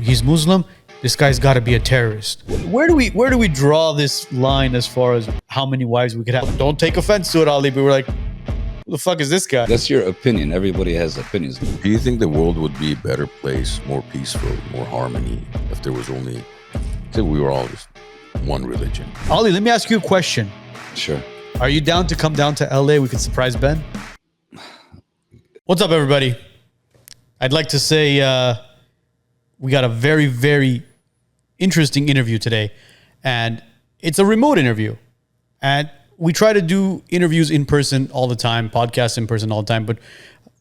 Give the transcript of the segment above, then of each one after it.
he's Muslim, this guy's got to be a terrorist. Where do we draw this line as far as how many wives we could have? Don't take offense to it, Ali, but we're like, who the fuck is this guy? That's your opinion. Everybody has opinions. Do you think the world would be a better place, more peaceful, more harmony, if there was only, say we were all just one religion? Ali, let me ask you a question. Sure. Are you down to come down to LA? We could surprise Ben. What's up, everybody? I'd like to say we got a very, very interesting interview today, and it's a remote interview. And we try to do interviews in person all the time, podcasts in person all the time. But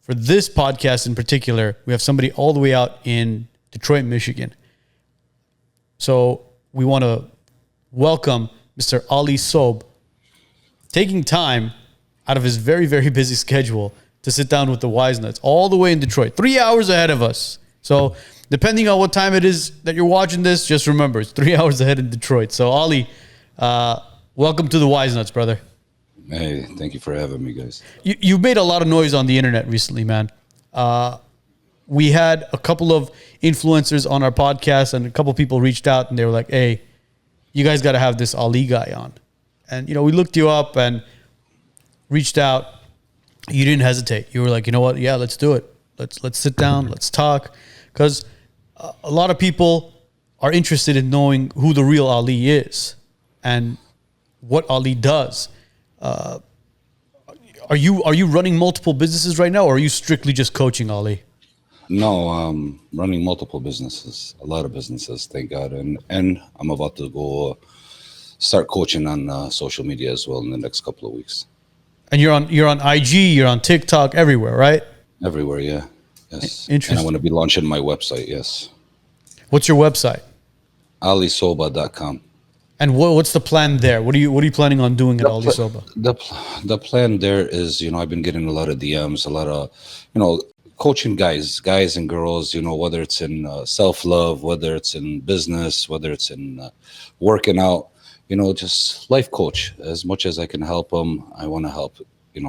for this podcast in particular, we have somebody all the way out in Detroit, Michigan. So we want to welcome Mr. Ali Sobh, taking time out of his very, very busy schedule to sit down with the Wisenuts all the way in Detroit, 3 hours ahead of us. So depending on what time it is that you're watching this, just remember, it's 3 hours ahead in Detroit. So Ali, welcome to the Wisenuts, brother. Hey, thank you for having me, guys. You've made a lot of noise on the internet recently, man. We had a couple of influencers on our podcast, and a couple of people reached out, and they were like, hey, you guys got to have this Ali guy on. And, we looked you up and reached out. You didn't hesitate. You were like, you know what? Yeah, let's do it. Let's sit down. Let's talk. Because a lot of people are interested in knowing who the real Ali is and what Ali does. Are you running multiple businesses right now, or are you strictly just coaching, Ali? No, running multiple businesses, a lot of businesses, thank God. And I'm about to go start coaching on social media as well in the next couple of weeks. And you're on IG, you're on TikTok, everywhere, right? Everywhere, yeah. Yes. Interesting. And I want to be launching my website, yes. What's your website? alisobh.com. And what's the plan there? What are you planning on doing at Ali Sobh? The plan there is, I've been getting a lot of DMs, a lot of, coaching guys and girls, whether it's in self-love, whether it's in business, whether it's in working out, just life coach. As much as I can help them, I want to help,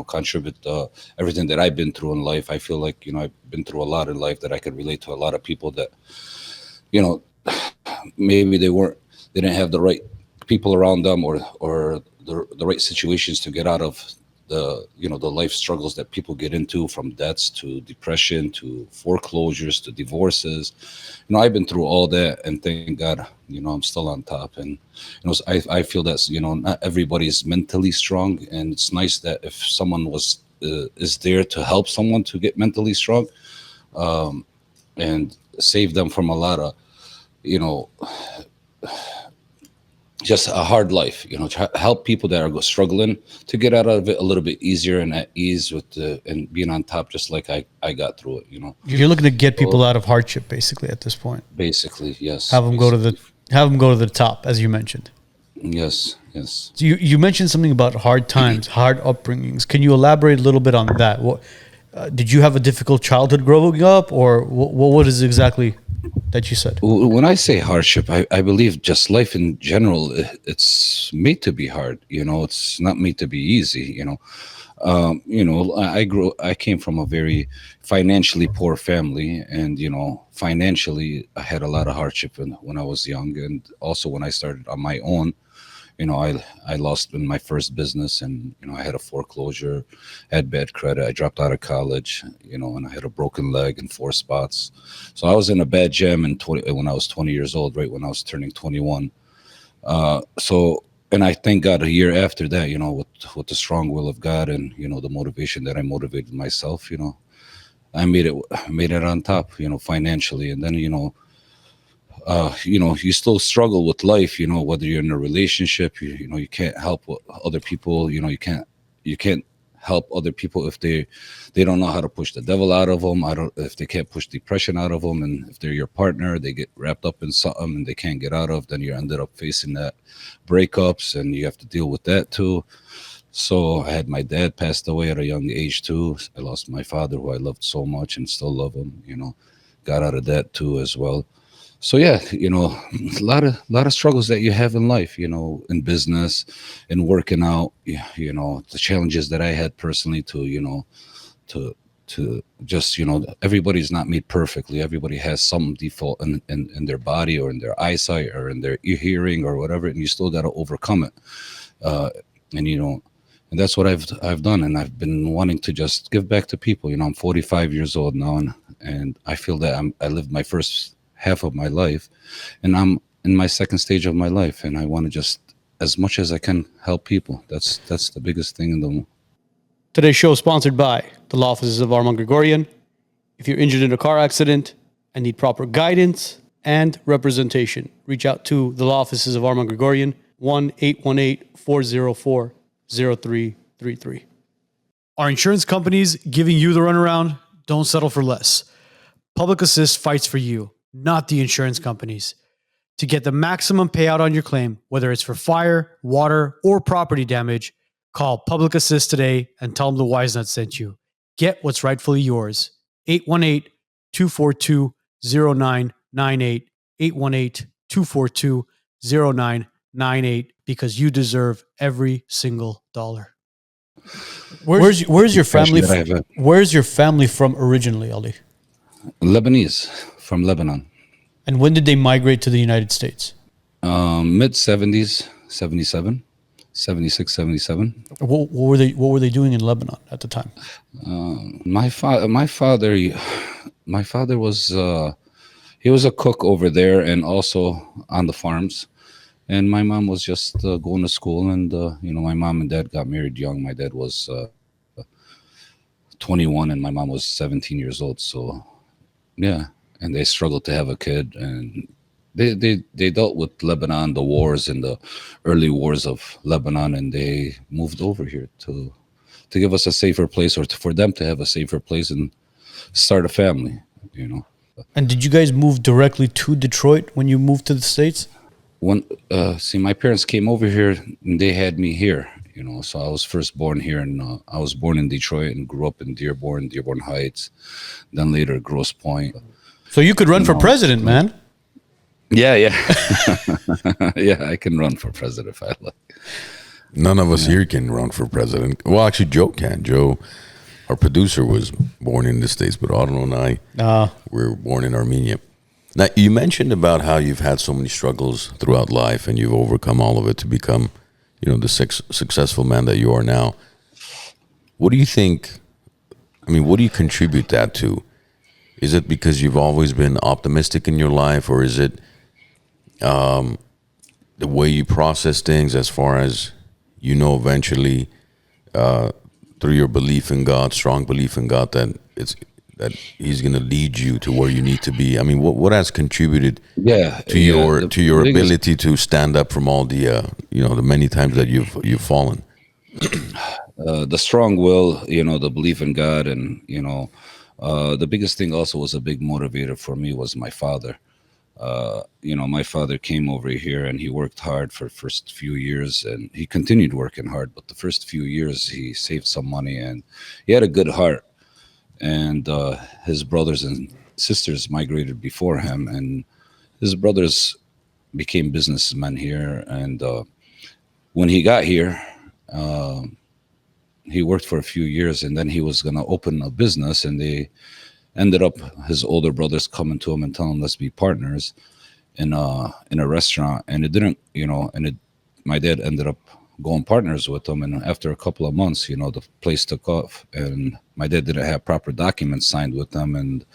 contribute everything that I've been through in life. I feel like, I've been through a lot in life that I could relate to a lot of people that, maybe they didn't have the right people around them or the right situations to get out of the life struggles that people get into, from debts to depression to foreclosures to divorces. I've been through all that, and thank God, I'm still on top. And I feel that not everybody's mentally strong, and it's nice that if someone is there to help someone to get mentally strong, and save them from a lot of just a hard life, help people that are struggling to get out of it a little bit easier and at ease and being on top, just like I got through it, You're looking to get people out of hardship, basically, at this point. Basically, yes. Have them go to the top, as you mentioned. Yes. So you mentioned something about hard times, hard upbringings. Can you elaborate a little bit on that? What did you have a difficult childhood growing up, or what is exactly that you said? When I say hardship, I believe just life in general, it's made to be hard. It's not made to be easy. I came from a very financially poor family, and financially I had a lot of hardship when I was young, and also when I started on my own. I lost in my first business, and I had a foreclosure, had bad credit. I dropped out of college, and I had a broken leg and 4 spots. So I was in a bad jam when I was 20 years old, right when I was turning 21. And I thank God a year after that, with the strong will of God and the motivation that I motivated myself, I made it on top, financially, and then you still struggle with life, whether you're in a relationship, you can't help other people, you can't help other people if they don't know how to push the devil out of them. If they can't push depression out of them, and if they're your partner, they get wrapped up in something and they can't get out of, then you ended up facing that breakups, and you have to deal with that too. So I had my dad passed away at a young age too. I lost my father, who I loved so much and still love him, got out of that too as well. So yeah, a lot of struggles that you have in life, in business, in working out, the challenges that I had personally to to just, everybody's not made perfectly. Everybody has some default in their body or in their eyesight or in their hearing or whatever, and you still got to overcome it. And that's what I've done, and I've been wanting to just give back to people. I'm 45 years old now, and I feel that I lived my first half of my life, and I'm in my second stage of my life, and I want to just, as much as I can, help people. That's the biggest thing in the world. Today's show is sponsored by the law offices of Arman Grigorian. If you're injured in a car accident and need proper guidance and representation, reach out to the law offices of Arman Grigorian, 1-818-404-0333. Are insurance companies giving you the runaround? Don't settle for less. Public Assist fights for you, not the insurance companies. To get the maximum payout on your claim, whether it's for fire, water, or property damage, call Public Assist today and tell them the Wisenuts sent you. Get what's rightfully yours. 818-242-0998. 818-242-0998, because you deserve every single dollar. Where's your family? Where's your family from originally, Ali? Lebanese, from Lebanon. And when did they migrate to the United States? Mid-70s, 77. 76, 77. What were they doing in Lebanon at the time? My father was he was a cook over there and also on the farms, and my mom was just going to school. And my mom and dad got married young. My dad was 21 and my mom was 17 years old. So yeah, and they struggled to have a kid, and They dealt with Lebanon, the wars and the early wars of Lebanon, and they moved over here to give us a safer place, or for them to have a safer place and start a family, And did you guys move directly to Detroit when you moved to the States? My parents came over here and they had me here, so I was first born here, and I was born in Detroit and grew up in Dearborn Heights, then later Grosse Pointe. So you could run for president, man. Yeah. Yeah, I can run for president if I like. None of us here can run for president. Well, actually, Joe can. Joe, our producer, was born in the States, but Otto and I were born in Armenia. Now, you mentioned about how you've had so many struggles throughout life, and you've overcome all of it to become, the successful man that you are now. What do you think? What do you contribute that to? Is it because you've always been optimistic in your life, or is it the way you process things, as far as eventually through your belief in God, strong belief in God, that He's going to lead you to where you need to be? What has contributed to your ability to stand up from all the the many times that you've fallen? The strong will, the belief in God, and the biggest thing also was a big motivator for me was my father. My father came over here and he worked hard for the first few years, and he continued working hard. But the first few years he saved some money, and he had a good heart. And his brothers and sisters migrated before him, and his brothers became businessmen here. And when he got here, he worked for a few years, and then he was going to open a business, and they ended up, his older brothers coming to him and telling him, let's be partners in a restaurant. And it didn't, my dad ended up going partners with them. And after a couple of months, the place took off, and my dad didn't have proper documents signed with them. And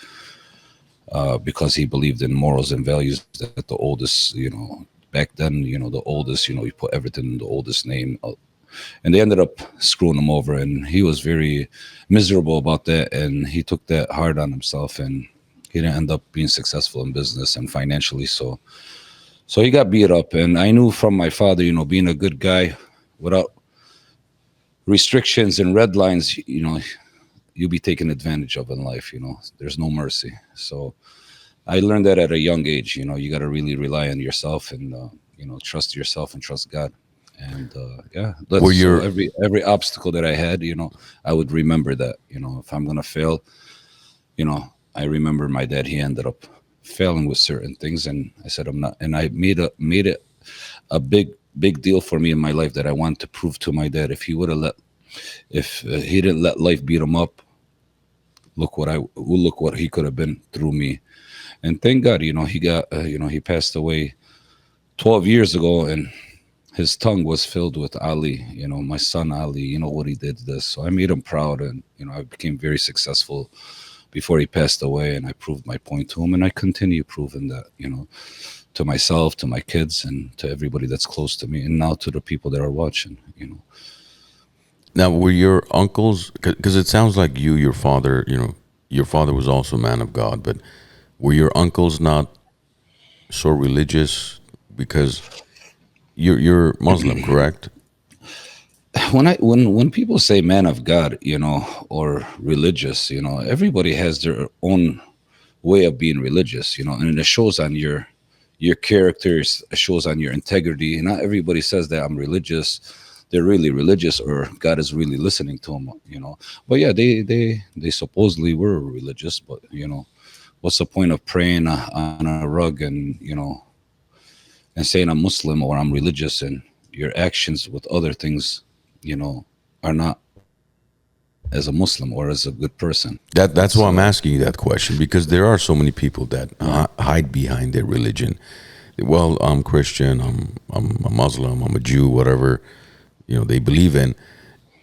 because he believed in morals and values, that the oldest, back then, the oldest, you put everything in the oldest name. And they ended up screwing him over, and he was very miserable about that, and he took that hard on himself, and he didn't end up being successful in business and financially. So he got beat up, and I knew from my father, being a good guy without restrictions and red lines, you'll be taken advantage of in life. There's no mercy. So I learned that at a young age. You got to really rely on yourself, and trust yourself and trust God. And every obstacle that I had, I would remember that, if I'm going to fail, I remember my dad, he ended up failing with certain things. And I said, I'm not. And I made it a big deal for me in my life that I wanted to prove to my dad, if he didn't let life beat him up, look what he could have been through me. And thank God, he got, he passed away 12 years ago, and his tongue was filled with Ali, my son Ali, what he did this. So I made him proud, and, I became very successful before he passed away, and I proved my point to him, and I continue proving that, to myself, to my kids, and to everybody that's close to me, and now to the people that are watching. Now, were your uncles, because it sounds like your father, your father was also a man of God, but were your uncles not so religious? Because you're Muslim, correct? When people say man of God, or religious, everybody has their own way of being religious, and it shows on your characters, it shows on your integrity. Not everybody says that I'm religious, they're really religious, or God is really listening to them. But yeah, they supposedly were religious, but what's the point of praying on a rug and saying I'm Muslim or I'm religious, and your actions with other things, are not as a Muslim or as a good person? That's why I'm asking you that question, because there are so many people that hide behind their religion. Well, I'm Christian, I'm a Muslim, I'm a Jew, whatever they believe in,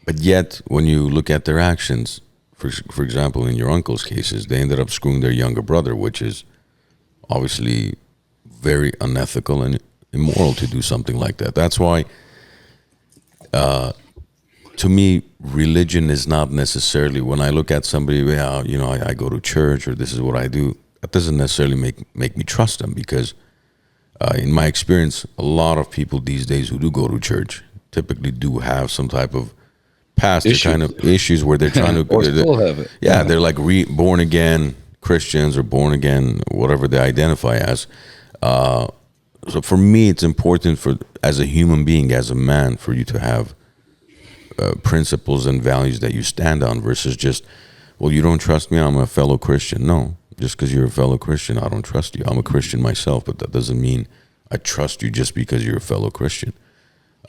but yet when you look at their actions, for example, in your uncle's cases, they ended up screwing their younger brother, which is obviously very unethical and immoral to do something like that. That's why, to me, religion is not necessarily, when I look at somebody, I go to church or this is what I do, that doesn't necessarily make me trust them, because in my experience, a lot of people these days who do go to church typically do have some type of past kind of issues where they're trying to or still have it. Yeah, they're like born again Christians or born again whatever they identify as. So for me, it's important as a human being, as a man, for you to have principles and values that you stand on, versus just, well, you don't trust me, I'm a fellow Christian. No, just because you're a fellow Christian, I don't trust you. I'm a Christian myself, but that doesn't mean I trust you just because you're a fellow Christian.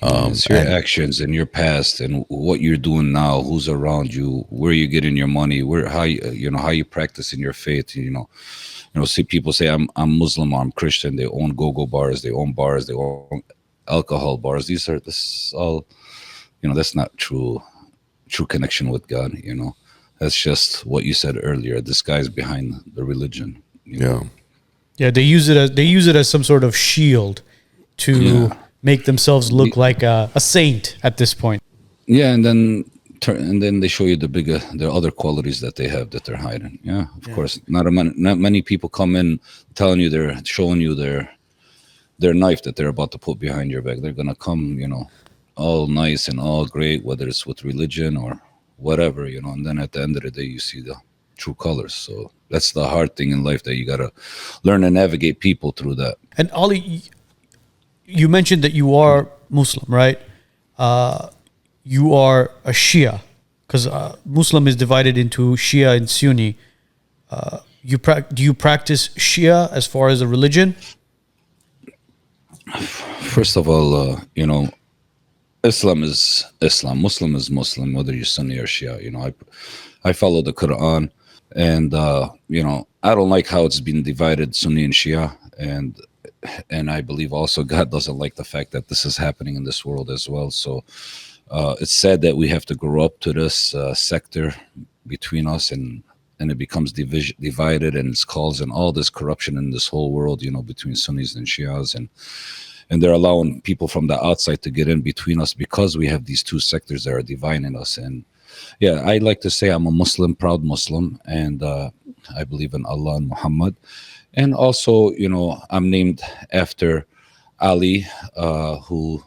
It's your actions and your past and what you're doing now, who's around you, where you're getting your money, how you practicing your faith. See people say I'm Muslim or I'm Christian. They own go-go bars, they own bars, they own alcohol bars. This is all, that's not true connection with God. That's just what you said earlier, a disguise behind the religion. Yeah, they use it as some sort of shield to make themselves look like a saint at this point. Yeah, and then they show you the other qualities that they have that they're hiding. Yeah, of course. Not many people come in telling you, they're showing you their knife that they're about to put behind your back. They're gonna come, all nice and all great, whether it's with religion or whatever, and then at the end of the day you see the true colors. So that's the hard thing in life, that you gotta learn to navigate people through that. And Ali, you mentioned that you are Muslim, right? You are a Shia, because Muslim is divided into Shia and Sunni. Do you practice Shia as far as a religion? First of all, Islam is Islam. Muslim is Muslim, whether you're Sunni or Shia. I follow the Quran, and I don't like how it's been divided, Sunni and Shia, and I believe also God doesn't like the fact that this is happening in this world as well. So it's sad that we have to grow up to this sector between us, and it becomes divided, and it's causing all this corruption in this whole world, between Sunnis and Shias, and they're allowing people from the outside to get in between us, because we have these two sectors that are dividing us. And yeah, I like to say I'm a Muslim, proud Muslim, and I believe in Allah and Muhammad. And also, I'm named after Ali, who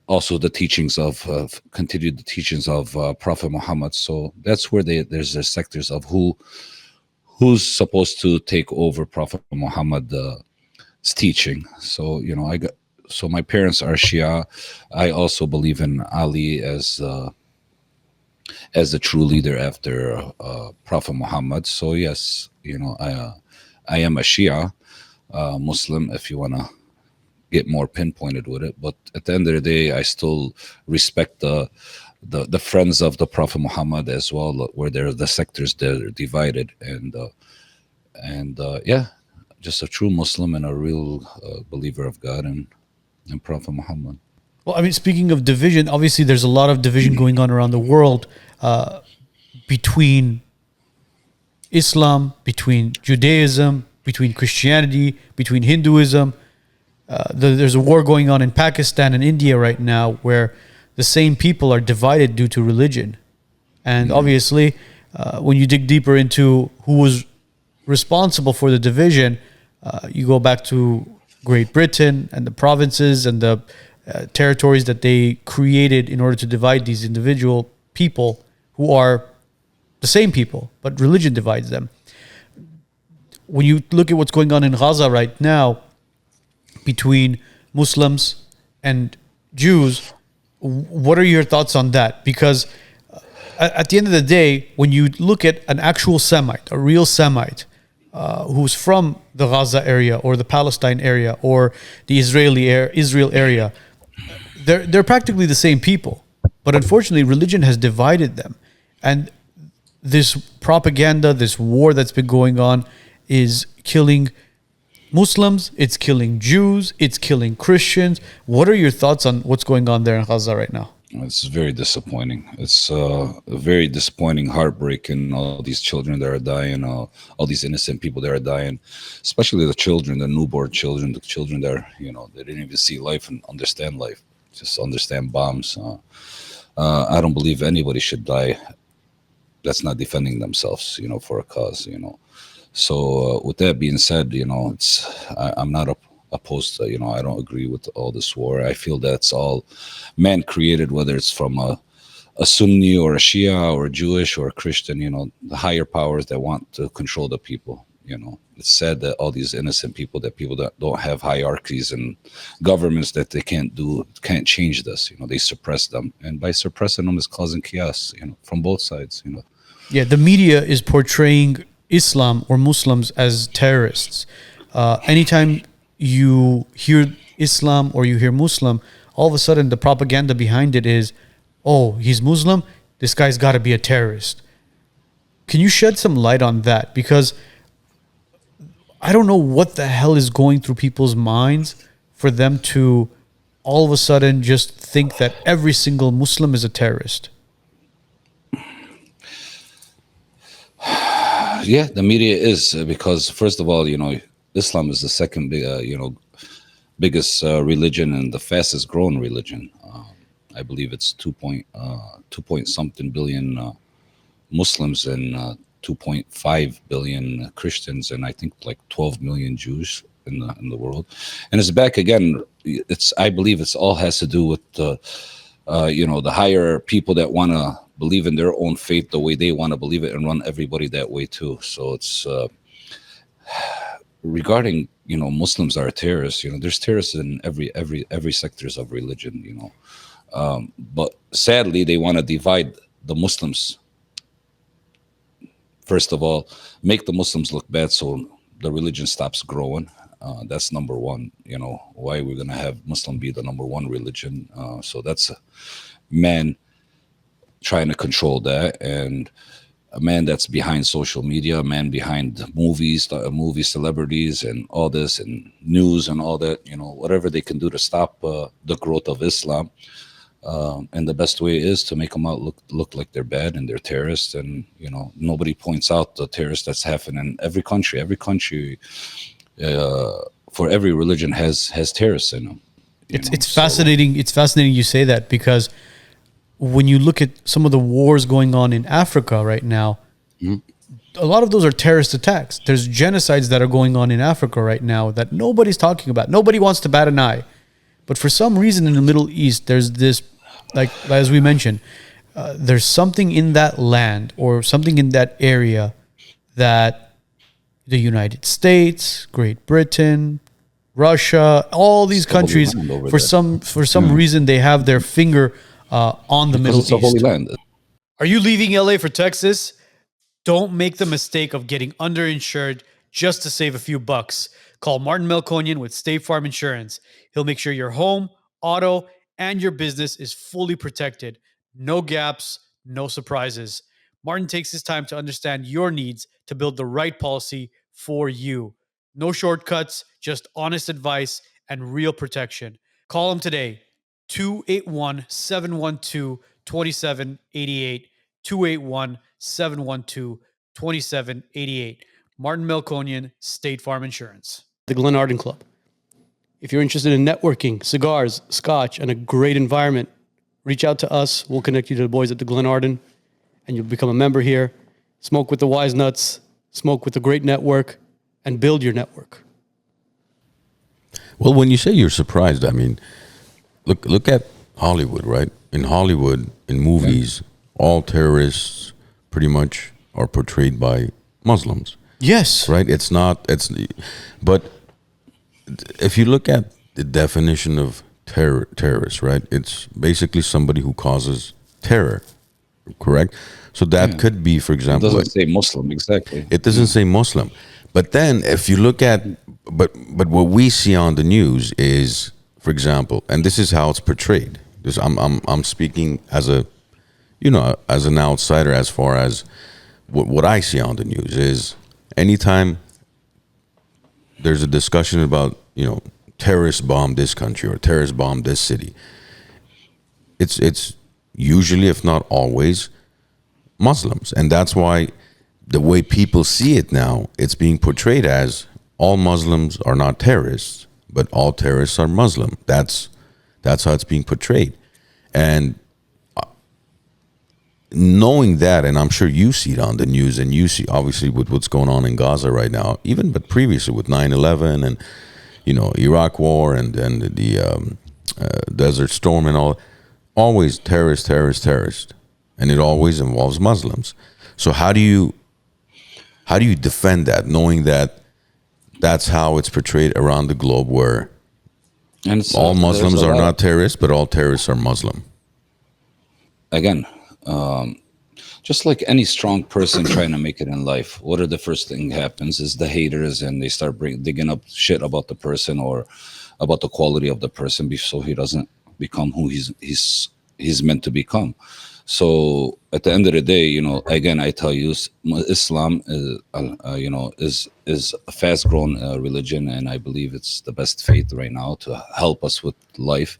also the teachings of continued the teachings of Prophet Muhammad. So that's where there's the sectors of who's supposed to take over Prophet Muhammad's teaching. So so my parents are Shia. I also believe in Ali as the true leader after Prophet Muhammad. So yes, I am a Shia Muslim, if you want to get more pinpointed with it. But at the end of the day, I still respect the the friends of the Prophet Muhammad as well, where they're the sectors that are divided, and yeah, just a true Muslim and a real believer of God and Prophet Muhammad. Well, I mean, speaking of division, obviously there's a lot of division going on around the world between Islam, between Judaism, between Christianity, between Hinduism. There's a war going on in Pakistan and India right now where the same people are divided due to religion. And obviously, when you dig deeper into who was responsible for the division, you go back to Great Britain and the provinces and the territories that they created in order to divide these individual people who are the same people, but religion divides them. When you look at what's going on in Gaza right now between Muslims and Jews, what are your thoughts on that? Because at the end of the day, when you look at an actual Semite, a real Semite, who's from the Gaza area or the Palestine area or the Israel area, they're practically the same people. But unfortunately, religion has divided them. And this propaganda, this war that's been going on is killing Muslims, it's killing Jews, it's killing Christians. What are your thoughts on what's going on there in Gaza right now? It's very disappointing. It's very disappointing, heartbreaking. All these children that are dying, all these innocent people that are dying, especially the children, the newborn children, the children that are, they didn't even see life and understand life, just understand bombs. I don't believe anybody should die that's not defending themselves, for a cause, So with that being said, I'm not opposed to, I don't agree with all this war. I feel that's all man created, whether it's from a Sunni or a Shia or a Jewish or a Christian, the higher powers that want to control the people. It's sad that all these innocent people that don't have hierarchies and governments that they can't change this. They suppress them, and by suppressing them is causing chaos. From both sides. Yeah, the media is portraying Islam or Muslims as terrorists. Anytime you hear Islam or you hear Muslim, all of a sudden the propaganda behind it is, oh, he's Muslim, this guy's got to be a terrorist. Can you shed some light on that? Because I don't know what the hell is going through people's minds for them to all of a sudden just think that every single Muslim is a terrorist. Yeah, the media is because first of all, Islam is the second biggest religion and the fastest growing religion. I believe it's 2 point something billion Muslims and 2.5 billion Christians, and I think like 12 million Jews in the world. And it's back again. I believe it's all has to do with the higher people that want to believe in their own faith the way they want to believe it and run everybody that way too. So it's regarding Muslims are terrorists. There's terrorists in every sectors of religion. But sadly they want to divide the Muslims. First of all, make the Muslims look bad so the religion stops growing. That's number one. Why we're gonna have Muslim be the number one religion. So that's a man trying to control that, and a man that's behind social media, a man behind movies, movie celebrities, and all this, and news and all that. Whatever they can do to stop the growth of Islam. And the best way is to make them out look like they're bad and they're terrorists, and nobody points out the terrorists that's happening in every country. Every country, for every religion has terrorists in them. It's fascinating. It's fascinating you say that, because when you look at some of the wars going on in Africa right now, a lot of those are terrorist attacks. There's genocides that are going on in Africa right now that nobody's talking about. Nobody wants to bat an eye. But for some reason in the Middle East, there's this, like as we mentioned, there's something in that land or something in that area that the United States, Great Britain, Russia, all these countries, for some reason, they have their finger on the Middle East. It's a holy land. Are you leaving LA for Texas? Don't make the mistake of getting underinsured just to save a few bucks. Call Martin Melkonian with State Farm Insurance. He'll make sure your home, auto, and your business is fully protected. no gaps, no surprises. Martin takes his time to understand your needs to build the right policy for you. No shortcuts, just honest advice and real protection. Call him today, 281-712-2788, 281-712-2788. Martin Melkonian, State Farm Insurance. The Glen Arden Club. If you're interested in networking, cigars, scotch, and a great environment, reach out to us. We'll connect you to the boys at the Glen Arden, and you'll become a member here. Smoke with the Wisenuts, smoke with a great network, and build your network. Well, when you say you're surprised, I mean, look at Hollywood, right? In Hollywood, in movies, all terrorists pretty much are portrayed by Muslims. Yes. Right? But if you look at the definition of terrorist, right? It's basically somebody who causes terror, correct? So that could be, for example, it doesn't say Muslim, exactly. It doesn't say Muslim. But then if you look at, but what we see on the news is, for example, and this is how it's portrayed. This, I'm speaking as a, as an outsider, as far as what I see on the news is, anytime there's a discussion about, terrorist bomb this country or terrorist bomb this city, it's usually, if not always, Muslims. And that's why the way people see it now, it's being portrayed as all Muslims are not terrorists, but all terrorists are Muslim. That's how it's being portrayed. And knowing that, and I'm sure you see it on the news, and you see obviously with what's going on in Gaza right now, even but previously with 9/11 and Iraq War and the Desert Storm and all, always terrorist, and it always involves Muslims. So how do you defend that, knowing that that's how it's portrayed around the globe, where all Muslims are not terrorists, but all terrorists are Muslim? Again, just like any strong person trying to make it in life, what are the first thing happens is the haters, and they start digging up shit about the person or about the quality of the person, so he doesn't become who he's meant to become. So at the end of the day, again, I tell you, Islam is a fast-growing religion, and I believe it's the best faith right now to help us with life.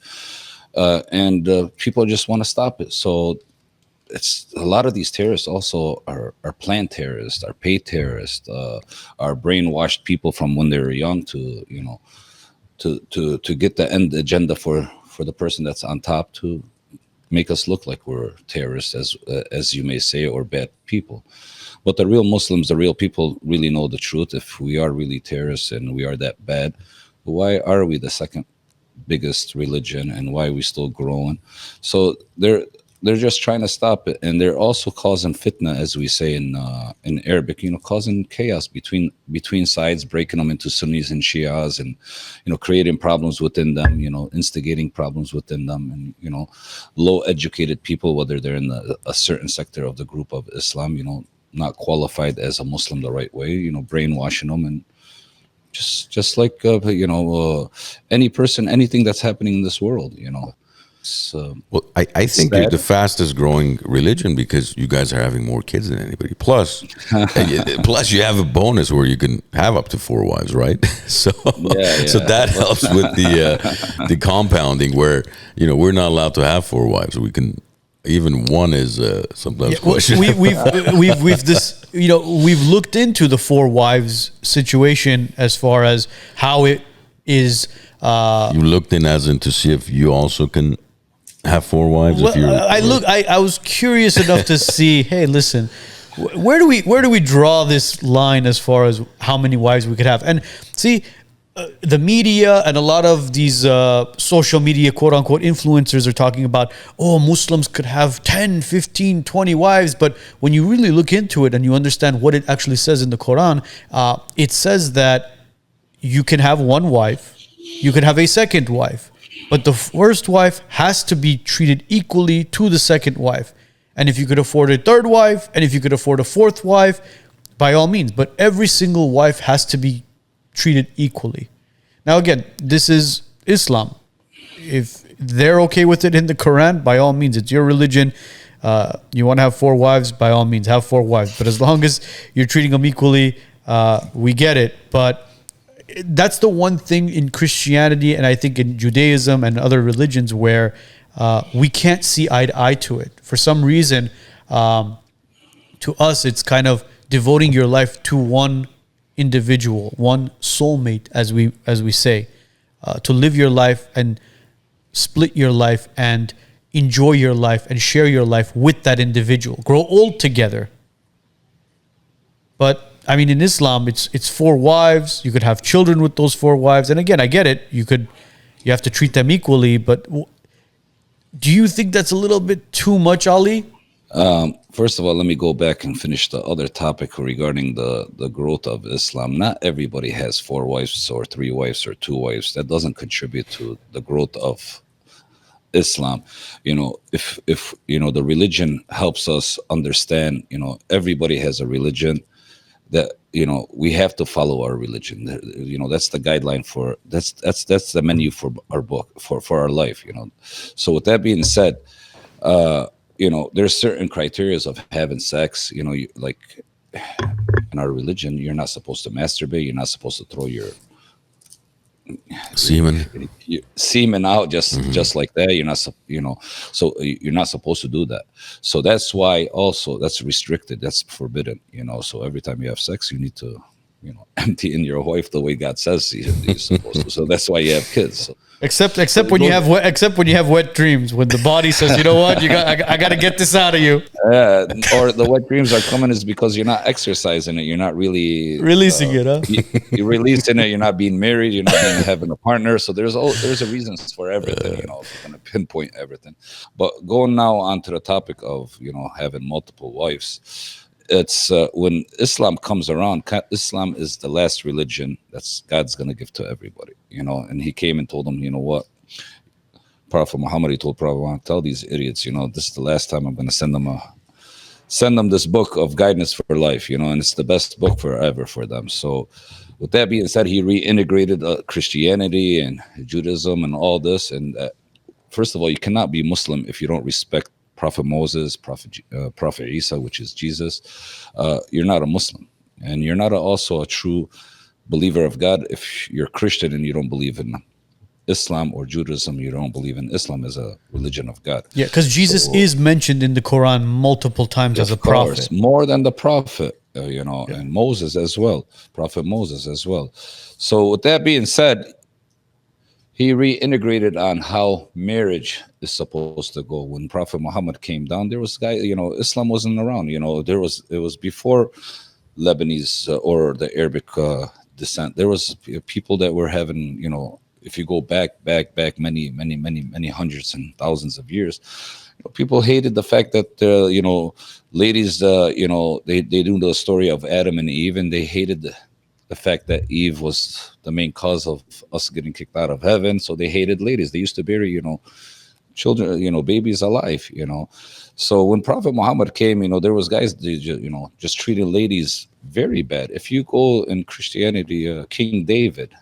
And people just want to stop it. So it's a lot of these terrorists also are planned terrorists, are paid terrorists, are brainwashed people from when they were young to get the end agenda for the person that's on top, to make us look like we're terrorists, as you may say, or bad people. But the real Muslims, the real people, really know the truth. If we are really terrorists and we are that bad, why are we the second biggest religion, and why are we still growing? So they're just trying to stop it, and they're also causing fitna, as we say in Arabic, causing chaos between sides, breaking them into Sunnis and Shias, and creating problems within them, instigating problems within them, and low educated people, whether they're in a certain sector of the group of Islam, not qualified as a Muslim the right way, brainwashing them, and just like any person, anything that's happening in this world, well, I think you're the fastest growing religion because you guys are having more kids than anybody. Plus you have a bonus where you can have up to 4 wives, right? So that helps with the compounding, where we're not allowed to have 4 wives. We can, even one is sometimes questionable. We've looked into the 4 wives situation as far as how it is. You looked in as in to see if you also can have 4 wives. Well, I was curious enough to see, hey, listen, where do we draw this line as far as how many wives we could have? And see, the media and a lot of these social media quote unquote influencers are talking about, Muslims could have 10, 15, 20 wives. But when you really look into it and you understand what it actually says in the Quran, it says that you can have 1 wife, you can have a second wife, but the first wife has to be treated equally to the second wife. And if you could afford a 3rd wife, and if you could afford a 4th wife, by all means. But every single wife has to be treated equally. Now, again, this is Islam. If they're okay with it in the Quran, by all means, it's your religion. You want to have 4 wives, by all means, have 4 wives. But as long as you're treating them equally, we get it. But that's the one thing in Christianity, and I think in Judaism and other religions, where we can't see eye to eye to it. For some reason, to us, it's kind of devoting your life to one individual, one soulmate, as we say, to live your life and split your life and enjoy your life and share your life with that individual. Grow old together. But I mean, in Islam, it's 4 wives. You could have children with those 4 wives. And again, I get it. You have to treat them equally. But do you think that's a little bit too much, Ali? First of all, let me go back and finish the other topic regarding the growth of Islam. Not everybody has 4 wives or 3 wives or 2 wives. That doesn't contribute to the growth of Islam. If the religion helps us understand, everybody has a religion, that we have to follow our religion. That's the guideline for that's the menu for our book, for our life. So with that being said, there's certain criteria of having sex. Like in our religion, you're not supposed to masturbate. You're not supposed to throw your semen out just like that. You're not so you're not supposed to do that. So that's why also that's restricted, that's forbidden. So every time you have sex, you need to empty in your wife the way God says you're supposed to. So that's why you have kids. So, Except when you have wet dreams, when the body says, you know what, I got to get this out of you. Or the wet dreams are coming is because you're not exercising it. You're not really releasing it. Huh? You're releasing it. You're not being married. You're not having a partner. So there's a reasons for everything. If you're going to pinpoint everything. But going now on to the topic of having multiple wives. It's when Islam comes around, Islam is the last religion that's God's going to give to everybody, and he came and told them, what? Prophet Muhammad, he told Prophet Muhammad, tell these idiots, this is the last time I'm going to send them this book of guidance for life, and it's the best book forever for them. So with that being said, he reintegrated Christianity and Judaism and all this. And first of all, you cannot be Muslim if you don't respect Prophet Moses, Prophet Isa, which is Jesus. You're not a Muslim, and you're not also a true believer of God if you're Christian and you don't believe in Islam or Judaism. You don't believe in Islam as a religion of God. Yeah, because Jesus is mentioned in the Quran multiple times as a prophet, more than the prophet, and Moses as well, Prophet Moses as well. So with that being said, he reintegrated on how marriage is supposed to go. When Prophet Muhammad came down, there was Islam wasn't around. It was before Lebanese or the Arabic descent. There was people that were having, if you go back many hundreds and thousands of years, people hated the fact that ladies, they do the story of Adam and Eve, and they hated the fact that Eve was the main cause of us getting kicked out of heaven. So they hated ladies. They used to bury, children, babies alive, So when Prophet Muhammad came, there was guys, just treating ladies very bad. If you go in Christianity, King David,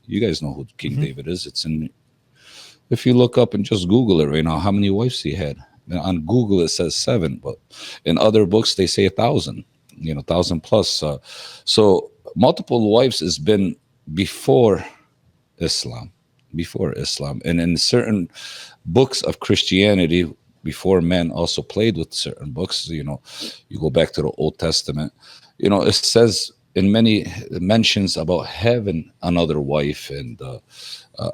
you guys know who King David is. If you look up and just Google it right now, how many wives he had. And on Google, it says 7, but in other books, they say 1,000, 1,000 plus. So multiple wives has been before Islam. And in certain books of Christianity, before men also played with certain books, you go back to the Old Testament, it says in many mentions about having another wife and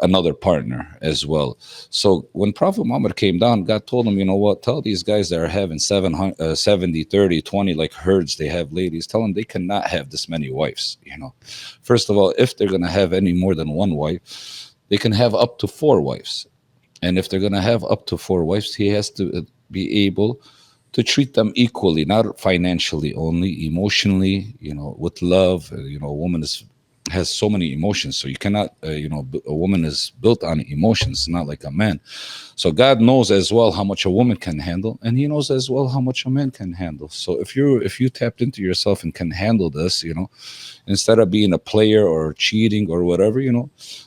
another partner as well. So when Prophet Muhammad came down, God told him, tell these guys that are having 70, 30, 20, like herds, they have ladies, tell them they cannot have this many wives. First of all, if they're going to have any more than one wife, they can have up to 4 wives. And if they're going to have up to 4 wives, he has to be able to treat them equally, not financially only, emotionally, with love. A woman is has so many emotions. So you cannot, a woman is built on emotions, not like a man. So God knows as well how much a woman can handle, and He knows as well how much a man can handle. So if you tapped into yourself and can handle this, instead of being a player or cheating or whatever,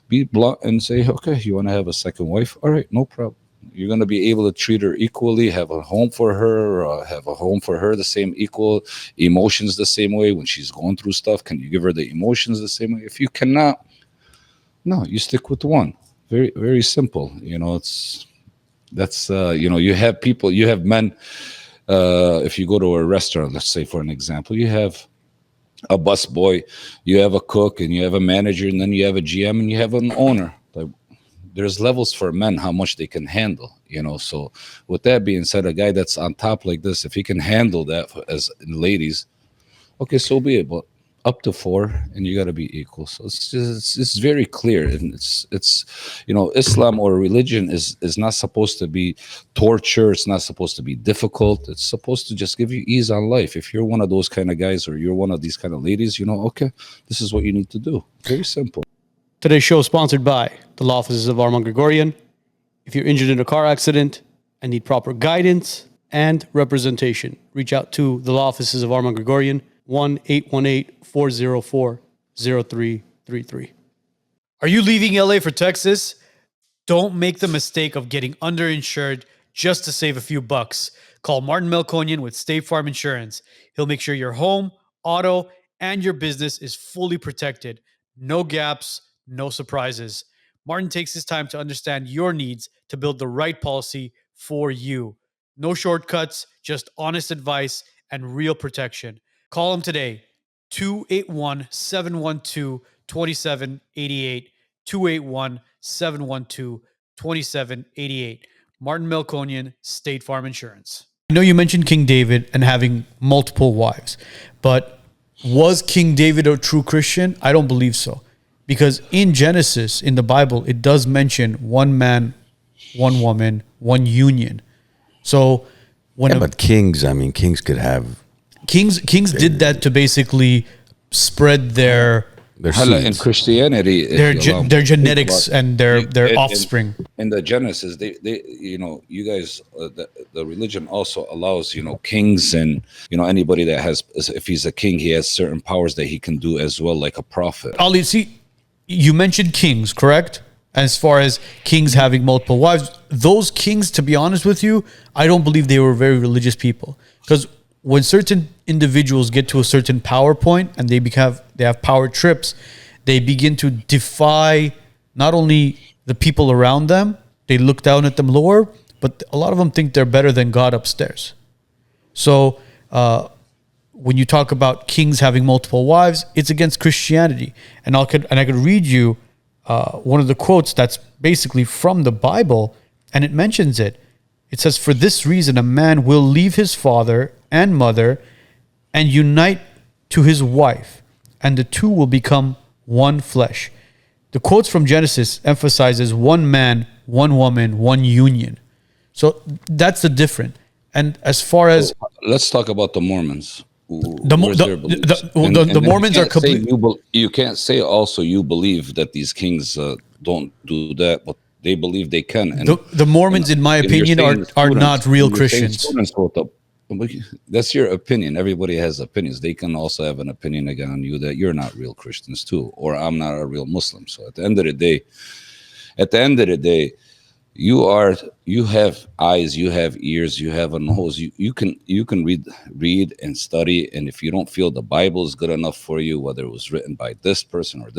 be blunt and say, okay, you want to have a second wife? All right, no problem. You're going to be able to treat her equally, have a home for her, the same equal emotions the same way when she's going through stuff. Can you give her the emotions the same way? If you cannot, no, you stick with one. Very, very simple. You have men. If you go to a restaurant, let's say for an example, you have a bus boy, you have a cook, and you have a manager, and then you have a GM, and you have an owner. There's levels for men how much they can handle, So with that being said, a guy that's on top like this, if he can handle that as ladies, okay, so be it. But up to 4, and you got to be equal. So it's very clear, and it's Islam or religion is not supposed to be torture. It's not supposed to be difficult. It's supposed to just give you ease on life. If you're one of those kind of guys, or you're one of these kind of ladies, okay, this is what you need to do. Very simple. Today's show is sponsored by the law offices of Arman Grigorian. If you're injured in a car accident and need proper guidance and representation, reach out to the law offices of Arman Grigorian, 1-818-404-0333. Are you leaving LA for Texas? Don't make the mistake of getting underinsured just to save a few bucks. Call Martin Melkonian with State Farm Insurance. He'll make sure your home, auto, and your business is fully protected. No gaps, no surprises. Martin takes his time to understand your needs to build the right policy for you. No shortcuts, just honest advice and real protection. Call him today, 281-712-2788, 281-712-2788. Martin Melkonian, State Farm Insurance. I know you mentioned King David and having multiple wives, but was King David a true Christian? I don't believe so. Because in Genesis, in the Bible, it does mention one man, one woman, one union. So but kings could have... Kings did that to basically spread their in Christianity, their genetics and their offspring. In the Genesis, they you guys, the religion also allows kings and anybody that has, if he's a king, he has certain powers that he can do as well, like a prophet. Ali, see, you mentioned kings, correct? As far as kings having multiple wives, those kings, to be honest with you, I don't believe they were very religious people. Because when certain individuals get to a certain power point and they have power trips, they begin to defy not only the people around them, they look down at them lower, but a lot of them think they're better than God upstairs. So when you talk about kings having multiple wives, it's against Christianity. And I could read you one of the quotes that's basically from the Bible, and it mentions it. It says, "For this reason, a man will leave his father and mother and unite to his wife, and the two will become one flesh." The quotes from Genesis emphasizes one man, one woman, one union. So that's the difference. And as far as... Let's talk about the Mormons. The Mormons are completely... You can't say also you believe that these kings don't do that, but they believe they can. And the Mormons, in my opinion, are not real Christians. That's your opinion. Everybody has opinions. They can also have an opinion again on you that you're not real Christians too, or I'm not a real Muslim. So at the end of the day, you have eyes, you have ears, you have a nose. You can read and study, and if you don't feel the Bible is good enough for you, whether it was written by this person, or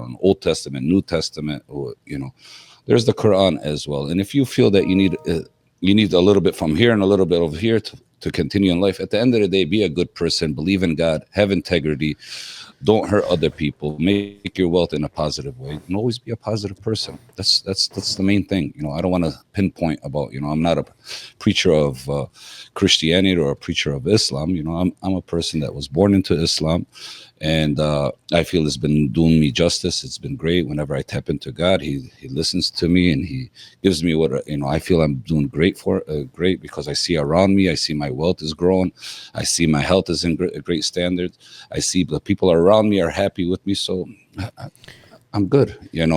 an Old Testament, New Testament, or there's the Quran as well. And if you feel that you need a little bit from here and a little bit over here to continue in life, at the end of the day, be a good person, believe in God, have integrity, don't hurt other people, make your wealth in a positive way, and always be a positive person. That's the main thing. I don't want to pinpoint about, I'm not a preacher of Christianity or a preacher of Islam. I'm a person that was born into Islam, And I feel it's been doing me justice. It's been great. Whenever I tap into God, He listens to me and He gives me what I feel I'm doing great because I see around me. I see my wealth is growing. I see my health is in great standards. I see the people around me are happy with me. So I'm good,